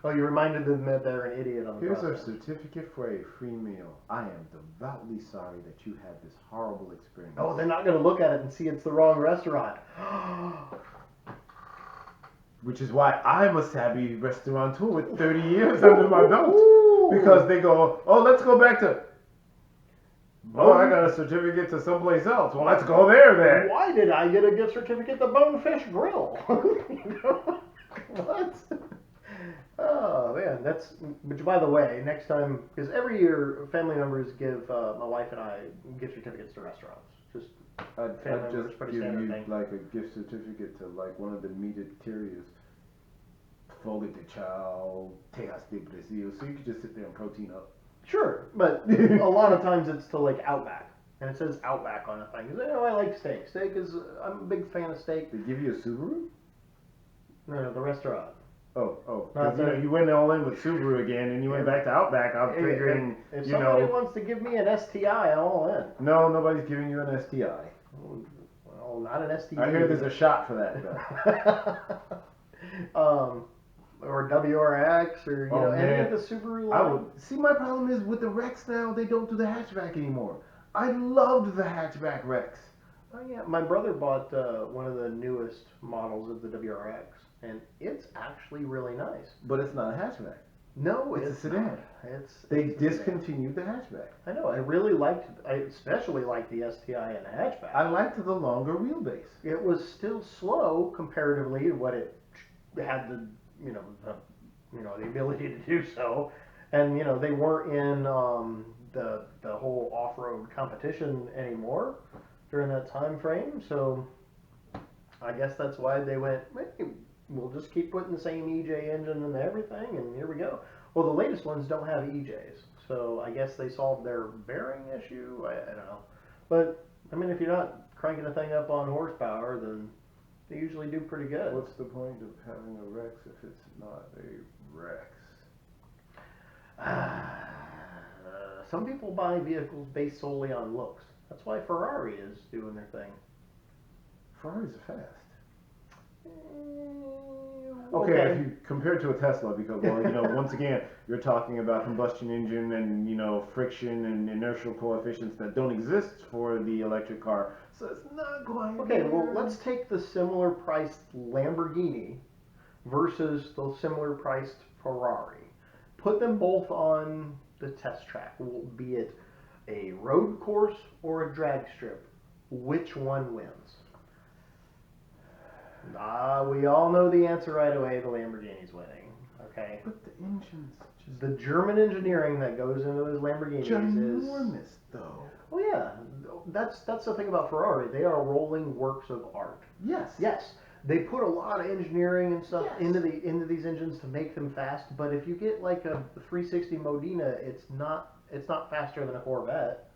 Oh, you reminded them that they're an idiot on the Here's a process. certificate for a free meal. I am devoutly sorry that you had this horrible experience. Oh, they're not going to look at it and see it's the wrong restaurant. Which is why I'm a savvy restaurateur with 30 years under my belt. Ooh. Because they go, let's go back to... Oh, I got a certificate to someplace else. Well, let's go there then. Why did I get a gift certificate to Bonefish Grill? What? Oh man, which by the way, next time, because every year family members give my wife and I gift certificates to restaurants. Just I'd family members, just pretty give standard you thing. like a gift certificate to like one of the meated terriers. Fogo de chao, teas de Brasil. So you could just sit there and protein up. Sure, but a lot of times it's to like Outback, and it says Outback on the thing. You say, I like steak. Steak is, I'm a big fan of steak. They give you a Subaru? No, the restaurant. Oh, Not because you went all in with Subaru again, and you went back to Outback. I'm figuring, if somebody wants to give me an STI, I'm all in. No, nobody's giving you an STI. Well, not an STI. I hear there's a shot for that, though. Or WRX, or any of the Subaru line. See, my problem is with the Rex now, they don't do the hatchback anymore. I loved the hatchback Rex. Oh yeah, my brother bought one of the newest models of the WRX, and it's actually really nice. But it's not a hatchback. No, It's a sedan. not. They it's a sedan. discontinued the hatchback. I know. I especially liked the STI and the hatchback. I liked the longer wheelbase. It was still slow comparatively to what it had the ability to do so, and they weren't in the whole off-road competition anymore during that time frame. So I guess that's why they went, hey, we'll just keep putting the same EJ engine and everything, and here we go. Well, the latest ones don't have EJs, so I guess they solved their bearing issue. I don't know, but I mean, if you're not cranking the thing up on horsepower, then they usually do pretty good. What's the point of having a Rex if it's not a Rex? Some people buy vehicles based solely on looks. That's why Ferrari is doing their thing. Ferraris are fast. Okay. Okay, if you compare it to a Tesla, because once again, you're talking about combustion engine and friction and inertial coefficients that don't exist for the electric car, so it's not quite. Okay, well, let's take the similar priced Lamborghini versus the similar priced Ferrari. Put them both on the test track, be it a road course or a drag strip. Which one wins? We all know the answer right away. The Lamborghini's winning. Okay. But the engine's just The German engineering that goes into those Lamborghinis is ginormous, though. Oh yeah, that's the thing about Ferrari. They are rolling works of art. Yes. Yes, they put a lot of engineering and stuff Yes. into these engines to make them fast. But if you get like a 360 Modena, it's not faster than a Corvette.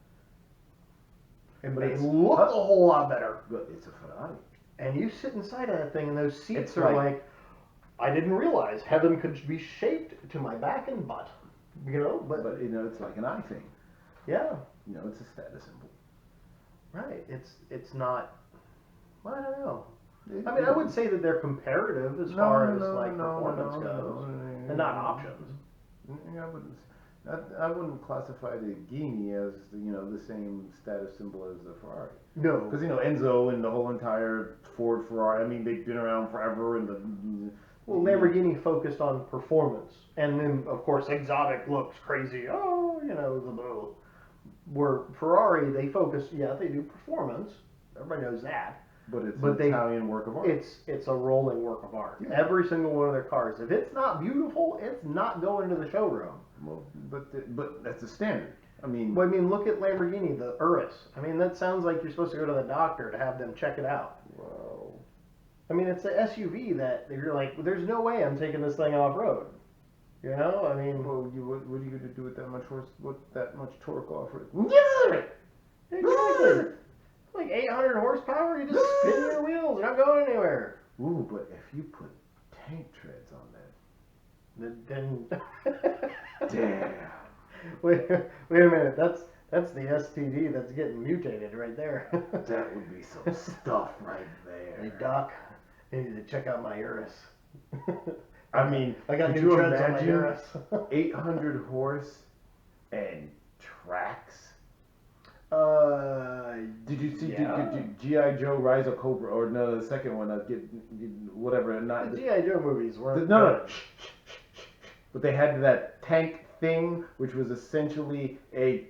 And But they it's look a whole lot better. But it's a Ferrari. And you sit inside of that thing, and those seats It's are like- like, I didn't realize heaven could be shaped to my back and butt. You know, but But you know, it's like an eye thing. yeah, You know, it's a status symbol. right. It's not. I don't know. It- I mean, it- I would say that they're comparative as far as like performance goes, and not options. I wouldn't. I wouldn't classify the Ghini as the same status symbol as the Ferrari. No, Because Enzo and the whole entire Ford Ferrari. I mean, they've been around forever, and well, Lamborghini focused on performance, and then of course exotic looks crazy. Oh, the boo. Where Ferrari, they focus. Yeah, they do performance. Everybody knows that. But it's But an Italian work of art. It's a rolling work of art. Yeah. Every single one of their cars. If it's not beautiful, it's not going to the showroom. Well, but that's the standard. I mean, But I mean, look at Lamborghini, the Urus. I mean, that sounds like you're supposed to go to the doctor to have them check it out. well, I mean, it's the SUV that you're like, there's no way I'm taking this thing off road. I mean, what are you going to do with that much horse? What that much torque off it? exactly. Like 800 horsepower, you just spin your wheels, you're not going anywhere. Ooh, but if you put tank treads on that, Then, damn. wait a minute, that's the STD that's getting mutated right there. That would be some stuff right Hey there. doc, I need to check out my Urus. I mean, I got could new you treads on my imagine Urus. 800 horse and tracks? Uh, Did you see Yeah. G.I. Joe Rise of Cobra? Or no, the second one, whatever. Not the G.I. Joe movies weren't. no. good. But they had that tank thing, which was essentially a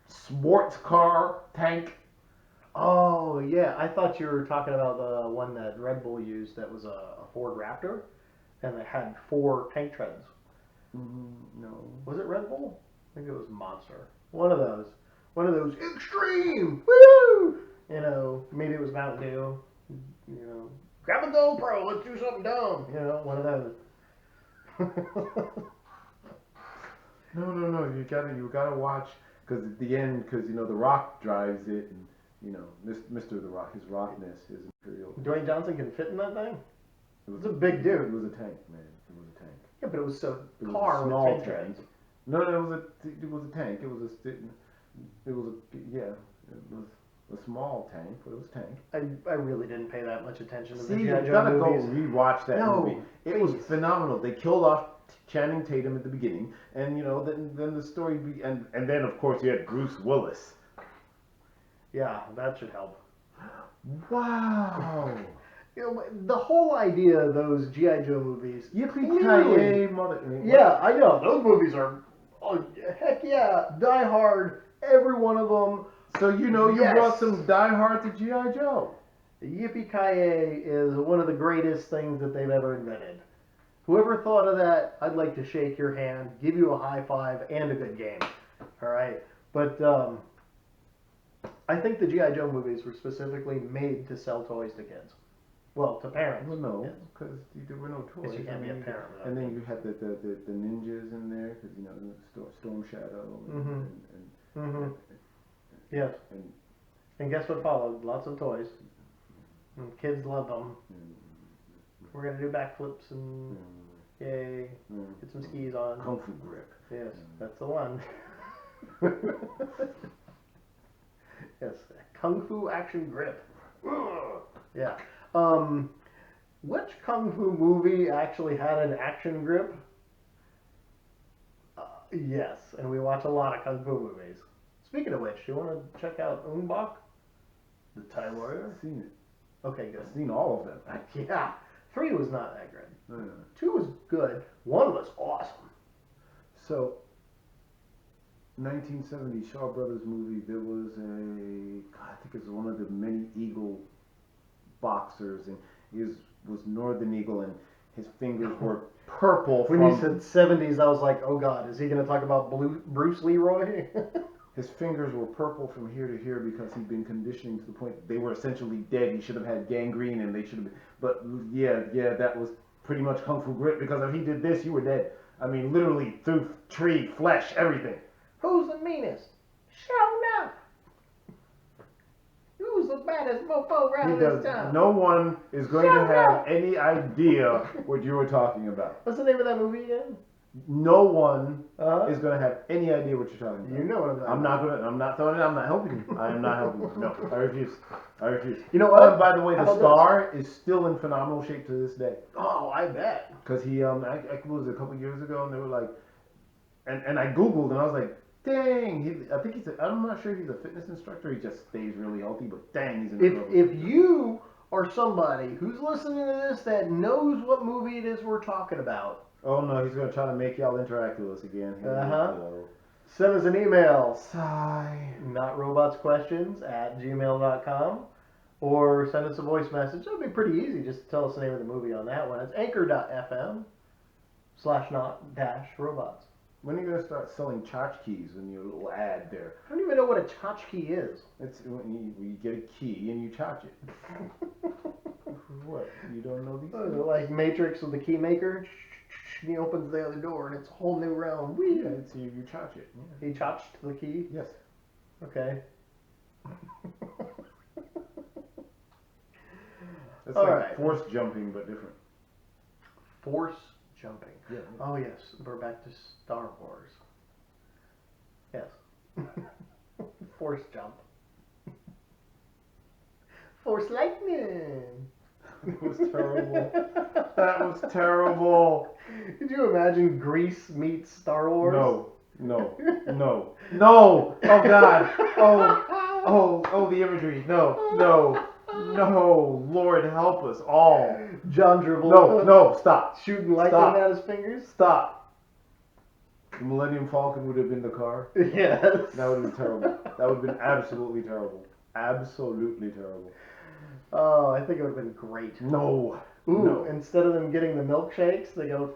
sports car tank. Oh yeah, I thought you were talking about the one that Red Bull used. That was a Ford Raptor, and it had 4 tank treads. No. Was it Red Bull? I think it was Monster. One of those. Extreme. Woo! Maybe it was Mountain Dew. Grab a GoPro. Let's do something dumb. One of those. No. You gotta watch, because at the end, because The Rock drives it, and Mr. The Rock, his rockness, his imperial. Dwayne Johnson can fit in that thing. It It's a big dude. It was a tank, man. It was a tank. Yeah, but it was a It was car a with small tank tank. treads. No, it was a tank. It was a small tank, but it was a tank. I really didn't pay that much attention to the See, G.I. you Joe gotta go movies. rewatch that No, movie. It was please. phenomenal. They killed off Channing Tatum at the beginning, and then the story and then of course you had Bruce Willis. Yeah, that should help. Wow. The whole idea of those G.I. Joe movies. Yippee clearly- ki mother. Yeah, I know. Those movies are, oh, heck yeah, Die Hard, every one of them. So you Yes. brought some Die Hard to G.I. Joe. Yippee-ki-yay is one of the greatest things that they've ever invented. Whoever thought of that, I'd like to shake your hand, give you a high five, and a good game. All right? But I think the G.I. Joe movies were specifically made to sell toys to kids. Well, to parents. Well, no, Yes. because there were no toys. Yes, you can't be a parent without And then you had the ninjas in there, because Storm Shadow. Mm-hmm. Yes. And guess what followed? Lots of toys. And kids loved them. We're going to do backflips and yay. Get some skis on. Kung Fu Grip. Yes, that's the one. Yes, Kung Fu Action Grip. Yeah. Which Kung Fu movie actually had an action grip? Yes, and we watch a lot of Kung Fu movies. Speaking of which, you want to check out Ung Bak? The Thai Warrior? I've seen it. Okay, good. I've seen all of them. Yeah. 3 was not that good. No. 2 was good. 1 was awesome. So, 1970 Shaw Brothers movie, there was I think it was one of the many Eagle boxers, and he was Northern Eagle, and his fingers were purple When you said 70s, I was like, oh god, is he going to talk about Bruce Leroy? His fingers were purple from here to here because he'd been conditioning to the point that they were essentially dead. He should have had gangrene and they should have been. But yeah, that was pretty much Kung Fu Grit because if he did this, you were dead. I mean, literally through tree, flesh, everything. Who's the meanest? Show enough. Who's the baddest mofo around this town? No one is going to have any idea what you were talking about. What's the name of that movie again? No one is going to have any idea what you're talking about. You know what I'm talking about. I'm not throwing it. I'm not helping you. I am not helping you. No, I refuse. You know what? And by the way, the star is still in phenomenal shape to this day. Oh, I bet. Because he, I was a couple years ago, and they were like, and I Googled, and I was like, dang, I think I'm not sure if he's a fitness instructor, he just stays really healthy, but dang, he's in trouble. If you are somebody who's listening to this that knows what movie it is we're talking about. Oh no, he's going to try to make y'all interact with us again. Send us an email. Sigh. notrobotsquestions@gmail.com or send us a voice message. It'll be pretty easy. Just tell us the name of the movie on that one. It's anchor.fm/not-robots. When are you going to start selling tchotchkes in your little ad there? I don't even know what a tchotchke is. It's when you get a key and you tchotch it. What? You don't know these things? Like Matrix with the key maker. He opens the other door and it's a whole new realm. Yeah, it's you tchotch it. Yeah. He tchotched the key? Yes. Okay. It's like force jumping, but different. Force jumping. Yeah. Oh yes, we're back to Star Wars. Yes. Force jump. Force lightning. That was terrible. That was terrible. Could you imagine Grease meets Star Wars? No. Oh God. Oh, the imagery. No. Lord help us all. John Travolta. No, stop. Shooting lightning out his fingers. Stop. The Millennium Falcon would have been the car. Yes. That would have been terrible. That would have been absolutely terrible. Absolutely terrible. Oh, I think it would have been great. No. Ooh, no. Instead of them getting the milkshakes, they go.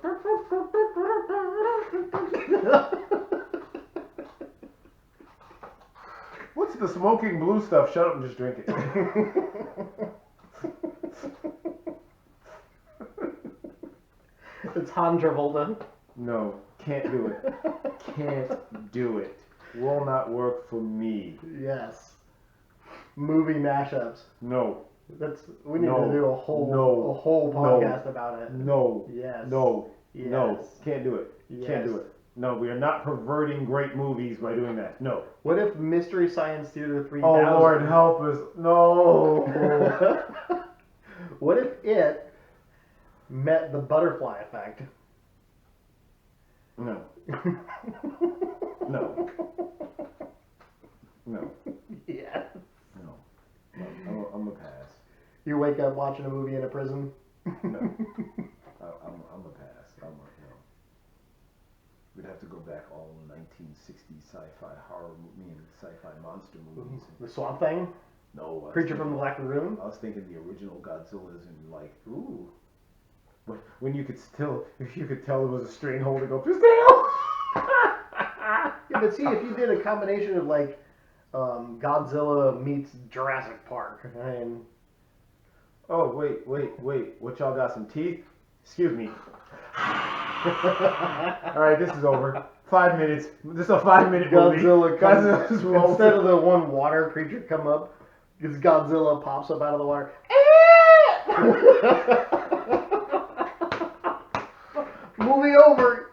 What's the smoking blue stuff? Shut up and just drink it. It's Han Travolta. No, can't do it. Can't do it. Will not work for me. Yes. Movie mashups. No. We need to do a whole podcast about it. No. Yes. No. Yes. No. Can't do it. Yes. Can't do it. No, we are not perverting great movies by doing that. No. What if Mystery Science Theater 3000? Oh Lord, help us. No. What if it met the butterfly effect? No. No. Yeah. No. I'm a pass. You wake up watching a movie in a prison? No. I'm a pass. No. We'd have to go back all 1960s sci-fi horror movie and sci-fi monster movies. The Swamp Thing? No. Creature from the Black Lagoon? I was thinking the original Godzillas and like, ooh. But when you could tell it was a string holding up his tail. Yeah, but see, if you did a combination of like Godzilla meets Jurassic Park, and oh wait, what y'all got, some teeth? Excuse me. All right, this is over. 5 minutes. This is a 5-minute movie. Godzilla instead of the one water creature come up, because Godzilla pops up out of the water. Movie over.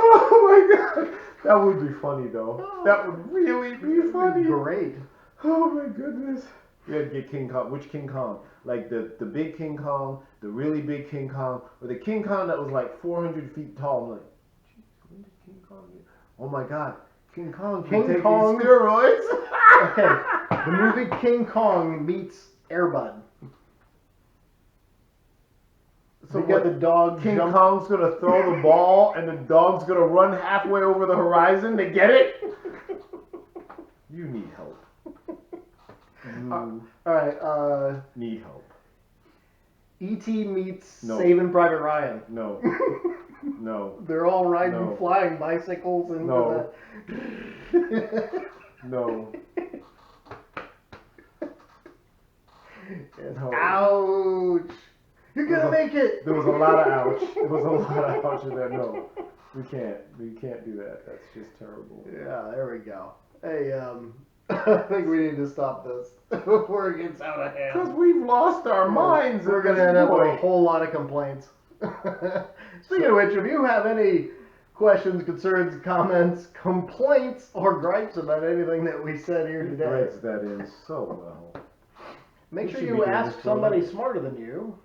Oh my God, that would be funny though. That would really be funny. Great. Oh my goodness. We had to get King Kong. Which King Kong? Like the big King Kong, the really big King Kong, or the King Kong that was like 400 feet tall? I'm like, geez, when did King Kong get? Oh my God, King Kong can take these steroids. Okay, the movie King Kong meets Air Bud. So you got the dog. King Kong's gonna throw the ball, and the dog's gonna run halfway over the horizon to get it. You need help. All right. Need help. E.T. meets Saving Private Ryan. No. No. They're all riding No. flying bicycles into No. the. No. Yes. No. Ouch! You're gonna make it. There was a lot of ouch. There was a lot of ouch in there. No, we can't. We can't do that. That's just terrible. Yeah, there we go. Hey, I think we need to stop this before it gets out of hand. Because we've lost our minds. We're at gonna this end up with a point. whole lot of complaints. Speaking of which, if you have any questions, concerns, comments, complaints, or gripes about anything that we said here He today, threads that in so well. make We sure should you be doing ask this for somebody them. smarter than you,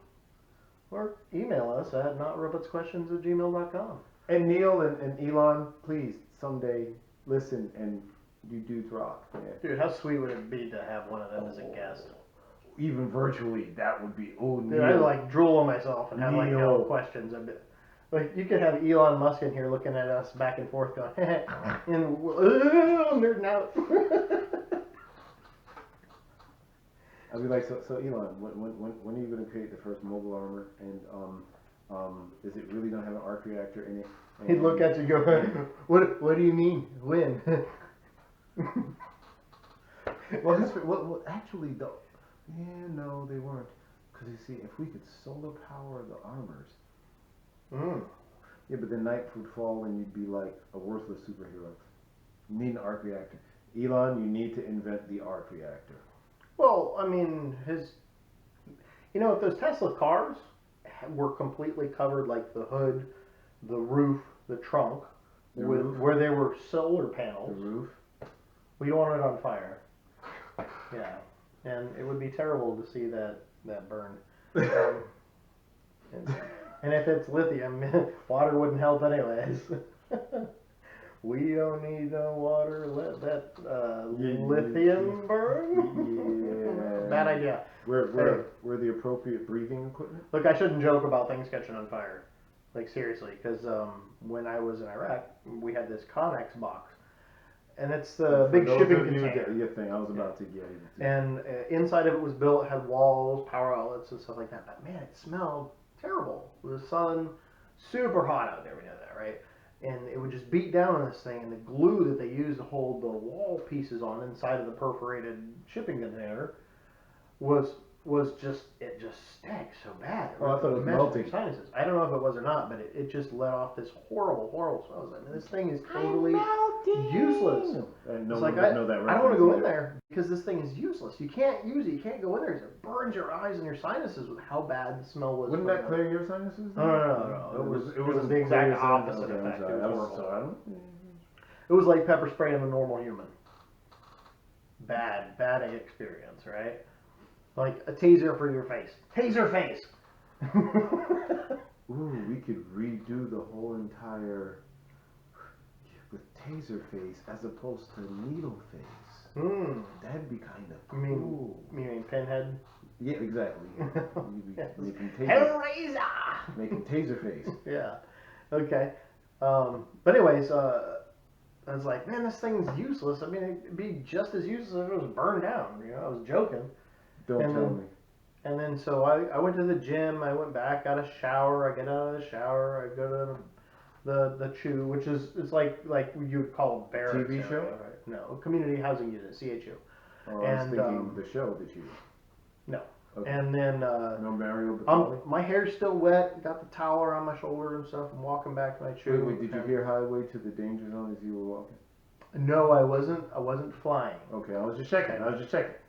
or email us at notrobotsquestions@gmail.com. And Neil and Elon, please someday listen and you dudes rock, man. Dude, how sweet would it be to have one of them as a guest? Even virtually, that would be Dude, Neil. I'd like drool on myself and have like no Neil. questions. Like you could have Elon Musk in here looking at us back and forth, going, and nerding out. I'd be like, so Elon, when are you going to create the first mobile armor? And is it really going to have an arc reactor in it? And He'd look at you, and go, what do you mean? When? well, actually, though, yeah, no, they weren't. Because you see, if we could solar power the armors, yeah, but then night would fall and you'd be like a worthless superhero. You need an arc reactor. Elon, you need to invent the arc reactor. Well, I mean, if those Tesla cars were completely covered, like the hood, the roof, the trunk, The with roof? where there were solar The panels, roof. we don't want it on fire. Yeah, and it would be terrible to see that burn. And if it's lithium, water wouldn't help anyways. We don't need no water. Let that lithium burn. Yeah. Bad idea. We're the appropriate breathing equipment. Look, I shouldn't joke about things catching on fire. Like seriously, because when I was in Iraq, we had this Connex box, and it's the big shipping container. Your thing, I was about to get it. And inside of it was built, it had walls, power outlets, and stuff like that. But man, it smelled terrible. The sun, super hot out there. We know that, right? And it would just beat down on this thing, and the glue that they used to hold the wall pieces on inside of the perforated shipping container was just, it just stank so bad. Oh, I thought it was messed with melting. your sinuses. I don't know if it was or not, but it just let off this horrible smell. I was like, this thing is totally useless. It's like, I don't want to go in there because this thing is useless. You can't use it. You can't go in there because it burns your eyes and your sinuses with how bad the smell was. Wouldn't that clear your sinuses? No. It was the exact opposite effect. It was horrible. It was like pepper spray on a normal human. Bad experience, right? Like a taser for your face. Taser face! Ooh, we could redo the whole entire with taser face as opposed to needle face. That'd be kind of cool. You mean Pinhead? Yeah, exactly. Hellraiser! Making taser face. Yeah. Okay. But anyways, I was like, man, this thing's useless. I mean, it'd be just as useless if it was burned down. I was joking. Don't tell me. And then so I went to the gym. I went back, got a shower. I get out of the shower. I go to the CHU, which is it's like you would call a barracks. TV show? Right? No, community housing unit, CHU. Oh, I was thinking the show that you. No. Okay. And then no Mario Batali? my hair's still wet. Got the towel around my shoulder and stuff. I'm walking back to my CHU. Wait, did you hear highway to the danger zone as you were walking? No, I wasn't flying. Okay, I was just checking.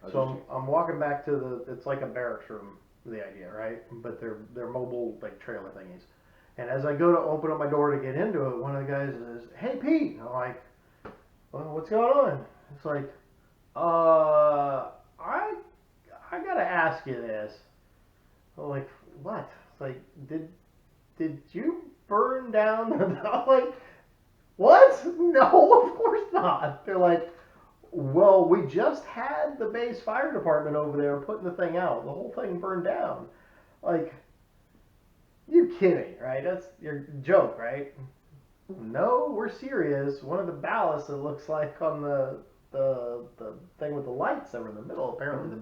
So I'm walking back to it's like a barracks room, the idea, right? But they're mobile like trailer thingies. And as I go to open up my door to get into it, one of the guys says, "Hey Pete," and I'm like, "Well, what's going on?" It's like, I gotta ask you this. I'm like, what? It's like, did you burn down the? I'm like, what? No, of course not. They're like, well, we just had the base fire department over there putting the thing out. The whole thing burned down. Like, you kidding, right? That's your joke, right? No, we're serious. One of the ballasts, it looks like on the thing with the lights over in the middle. Apparently,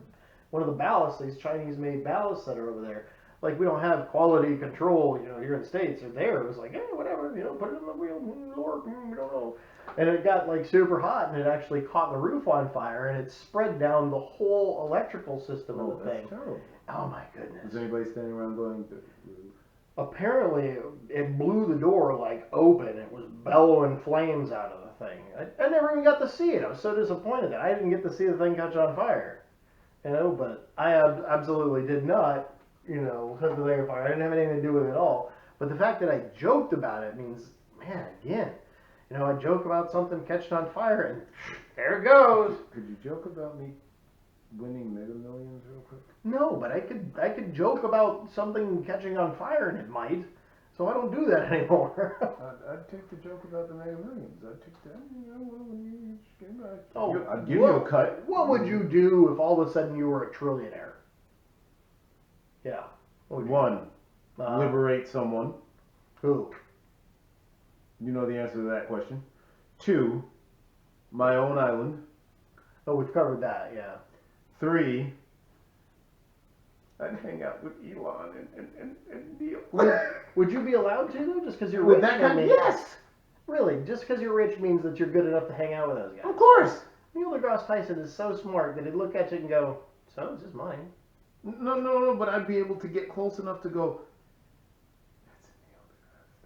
one of the ballasts, these Chinese-made ballasts that are over there. like we don't have quality control, here in the States or there. It was like, hey, whatever, put it in the wheel, Lord, we don't know. And it got like super hot, and it actually caught the roof on fire, and it spread down the whole electrical system of the thing. Terrible. Oh my goodness! Is anybody standing around going? Apparently, it blew the door like open. It was bellowing flames out of the thing. I never even got to see it. I was so disappointed that I didn't get to see the thing catch on fire. But I absolutely did not, set the thing on fire. I didn't have anything to do with it at all. But the fact that I joked about it means, man, again, I joke about something catching on fire, and there it goes. Could you joke about me winning Mega Millions real quick? No, but I could joke about something catching on fire, and it might. So I don't do that anymore. I'd take the joke about the Mega Millions. I'd take that. Oh, I'd give you a cut. What would you do if all of a sudden you were a trillionaire? Yeah. One, liberate someone. Who? You know the answer to that question. Two, my own island. Oh, we've covered that, yeah. 3, I'd hang out with Elon and Neil. Would you be allowed to, though, just because you're With rich? that kind? Yes! Really? Just because you're rich means that you're good enough to hang out with those guys? Of course! Neil deGrasse Tyson is so smart that he'd look at you and go, so, it's just mine. No, but I'd be able to get close enough to go, that's Neil deGrasse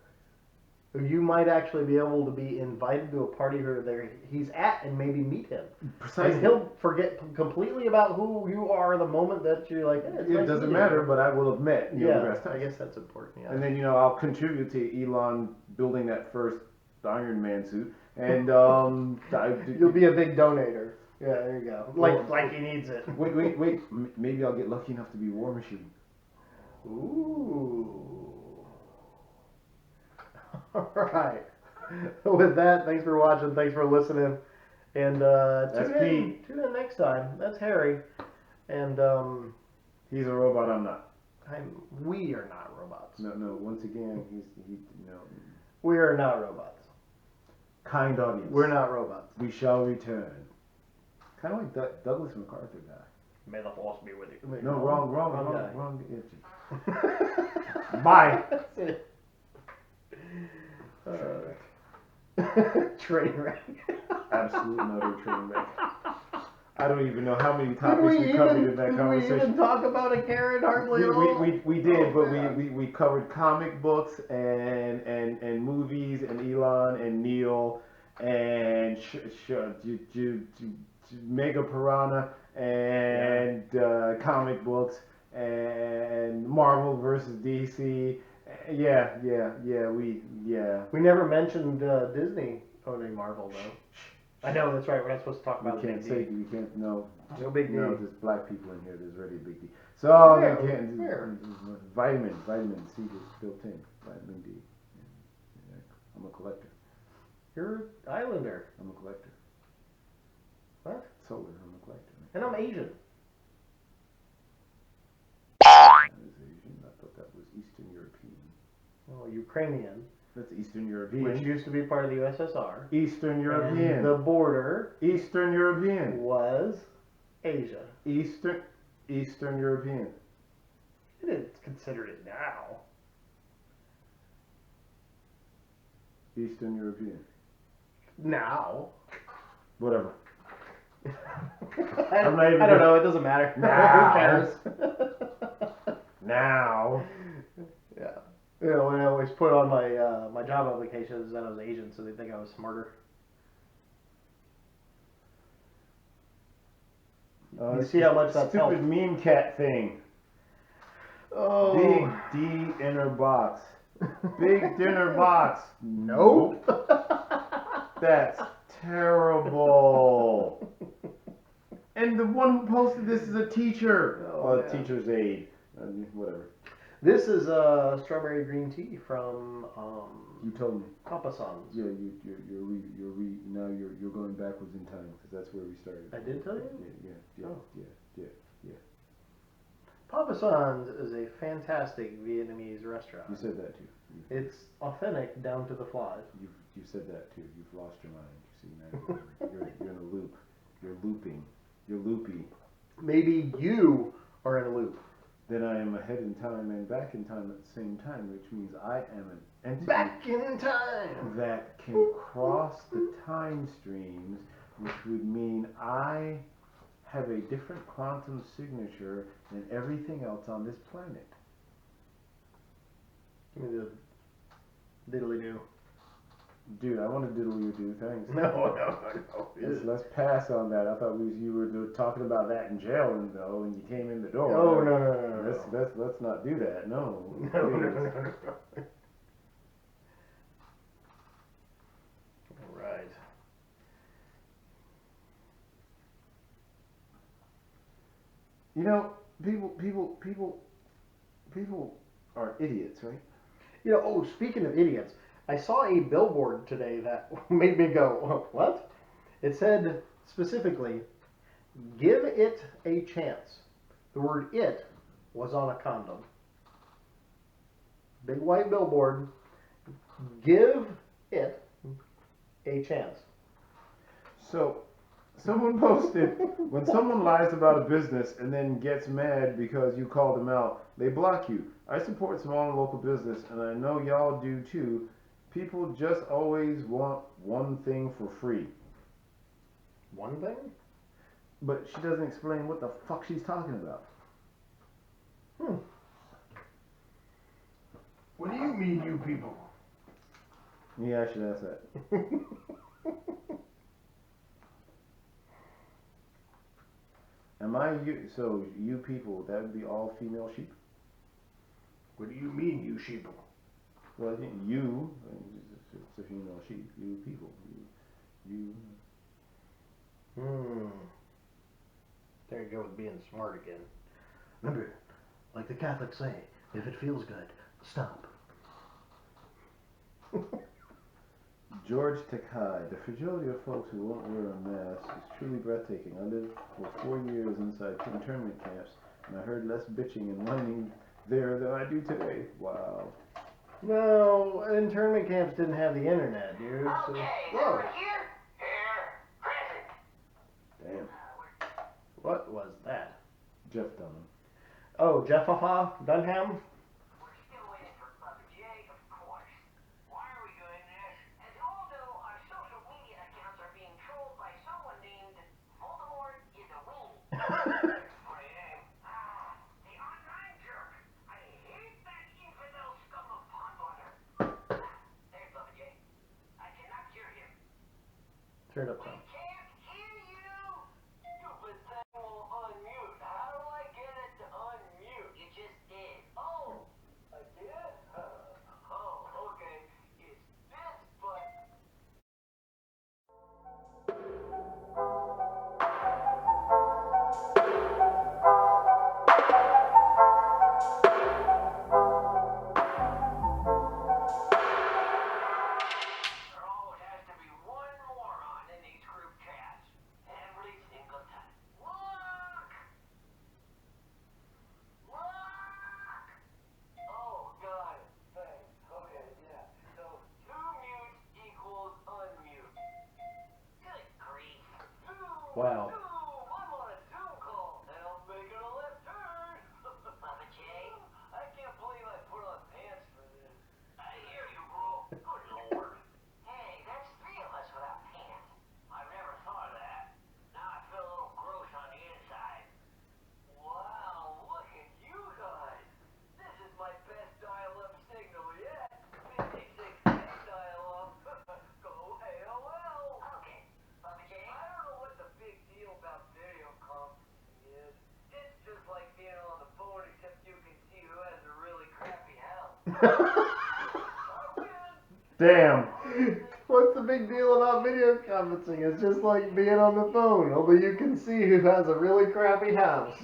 Tyson. You might actually be able to be invited to a party where he's at and maybe meet him. Precisely. And he'll forget completely about who you are the moment that you're like, hey, it doesn't matter, but I will have met Neil deGrasse Tyson. I guess that's important, yeah. And then, I'll contribute to Elon building that first Iron Man suit. And you'll be a big donator. Yeah, there you go. Like he needs it. Wait. Maybe I'll get lucky enough to be War Machine. Ooh. All right. With that, thanks for watching. Thanks for listening. And tune in next time. That's Harry. And he's a robot. I'm not. We are not robots. No. Once again, he. We are not robots. Kind audience. We're not robots. We shall return. Kind of like Douglas MacArthur guy. May the force be with you. No, wrong. Bye. That's it. Train wreck. Absolute and utter train wreck. I don't even know how many topics we covered in that conversation. Did we even talk about a Karen hardly at all? We did, but we covered comic books and movies and Elon and Neil and Mega Piranha and comic books and Marvel versus DC. We never mentioned Disney owning Marvel though. I know, that's right. We're not supposed to talk about it. We can't. No big deal. No, there's black people in here. There's already a big deal. So we can't. Vitamin C is built in. Vitamin D. I'm a collector. You're an islander. I'm a collector. What? Solar. I'm a collector. And I'm Asian. I was Asian. I thought that was Eastern European. Well, Ukrainian. That's Eastern European. Which used to be part of the USSR. Eastern European. And the border. Eastern European. Was Asia. Eastern European. It is considered it now. Eastern European. Now. Whatever. I don't know. It doesn't matter. Now. Who cares? Now. Yeah. When I always put on my job applications that I was Asian, so they think I was smarter. You see how much that's helped. Stupid meme cat thing. Oh. Big D inner box. Big dinner box. Nope. That's terrible. And the one who posted this is a teacher. A teacher's aide. Whatever. This is strawberry green tea from you told me. Papa San's. Yeah, now you're going backwards in time because that's where we started. I did tell you? Yeah. Papa San's is a fantastic Vietnamese restaurant. You said that too. It's authentic down to the flies. You said that too. You've lost your mind. You see now you're in a loop. You're looping. You're loopy. Maybe you are in a loop. then I am ahead in time and back in time at the same time, which means I am an entity Back in time. that can cross the time streams, which would mean I have a different quantum signature than everything else on this planet. Give me the diddly do. Dude, I want to diddle you, dude. Thanks. No. Let's pass on that. I thought you were talking about that in jail and though, when you came in the door. Oh no. Let's not do that. No. No. All right. You know, people are idiots, right? You know, oh, speaking of idiots, I saw a billboard today that made me go, what? It said specifically, give it a chance. The word it was on a condom. Big white billboard, give it a chance. So, someone posted, when someone lies about a business and then gets mad because you call them out, they block you. I support small and local business, and I know y'all do too. People just always want one thing for free. One thing? But she doesn't explain what the fuck she's talking about. What do you mean, you people? Yeah, I should ask that. Am I you? So you people, that would be all female sheep? What do you mean, you sheeple? Well, I think you, it's a female sheep. You people, you. There you go with being smart again. Remember, like the Catholics say, if it feels good, stop. George Takai, the fragility of folks who won't wear a mask is truly breathtaking. I lived for 4 years inside internment camps, and I heard less bitching and whining there than I do today. Wow. No, internment camps didn't have the internet, dude. So. Okay, Whoa. over here, present. Damn. What was that? Jeff Dunham. Oh, Jeffafa Dunham? We're still waiting for Bubba J, of course. Why are we doing this? As you all know, our social media accounts are being trolled by someone named Voldemort is a weenie. Funny name. The online jerk. I hate that infidel scum of pond water. There's Bubba J. I cannot hear him. Turn up We some. can't hear you! Stupid thing will unmute. How do I get it to unmute? You just did. Oh! I did? Oh, okay. It's this button. There always has to be one moron in these group chats. Every single time. Look! Look! Oh, got it. Thanks. Okay, yeah. So, 2 mutes equals unmute. Good grief. Zoom! Wow. Zoom! I'm on a Zoom call, and I'm making a left turn. Bubba J? I can't believe I put on pants for this. I hear you, bro. Good lord. Hey, that's 3 of us without pants. I never thought of that. Now I feel a little gross on the inside. Wow, look at you guys. This is my best dial-up signal yet. 56 dial-up. Go AOL. Okay, Bubba J. I don't know what the big deal about video conferencing is. It's just like being on the phone, except you can see who has a really crappy house. I win. Damn. What's the big deal about video conferencing? It's just like being on the phone, only you can see who has a really crappy house.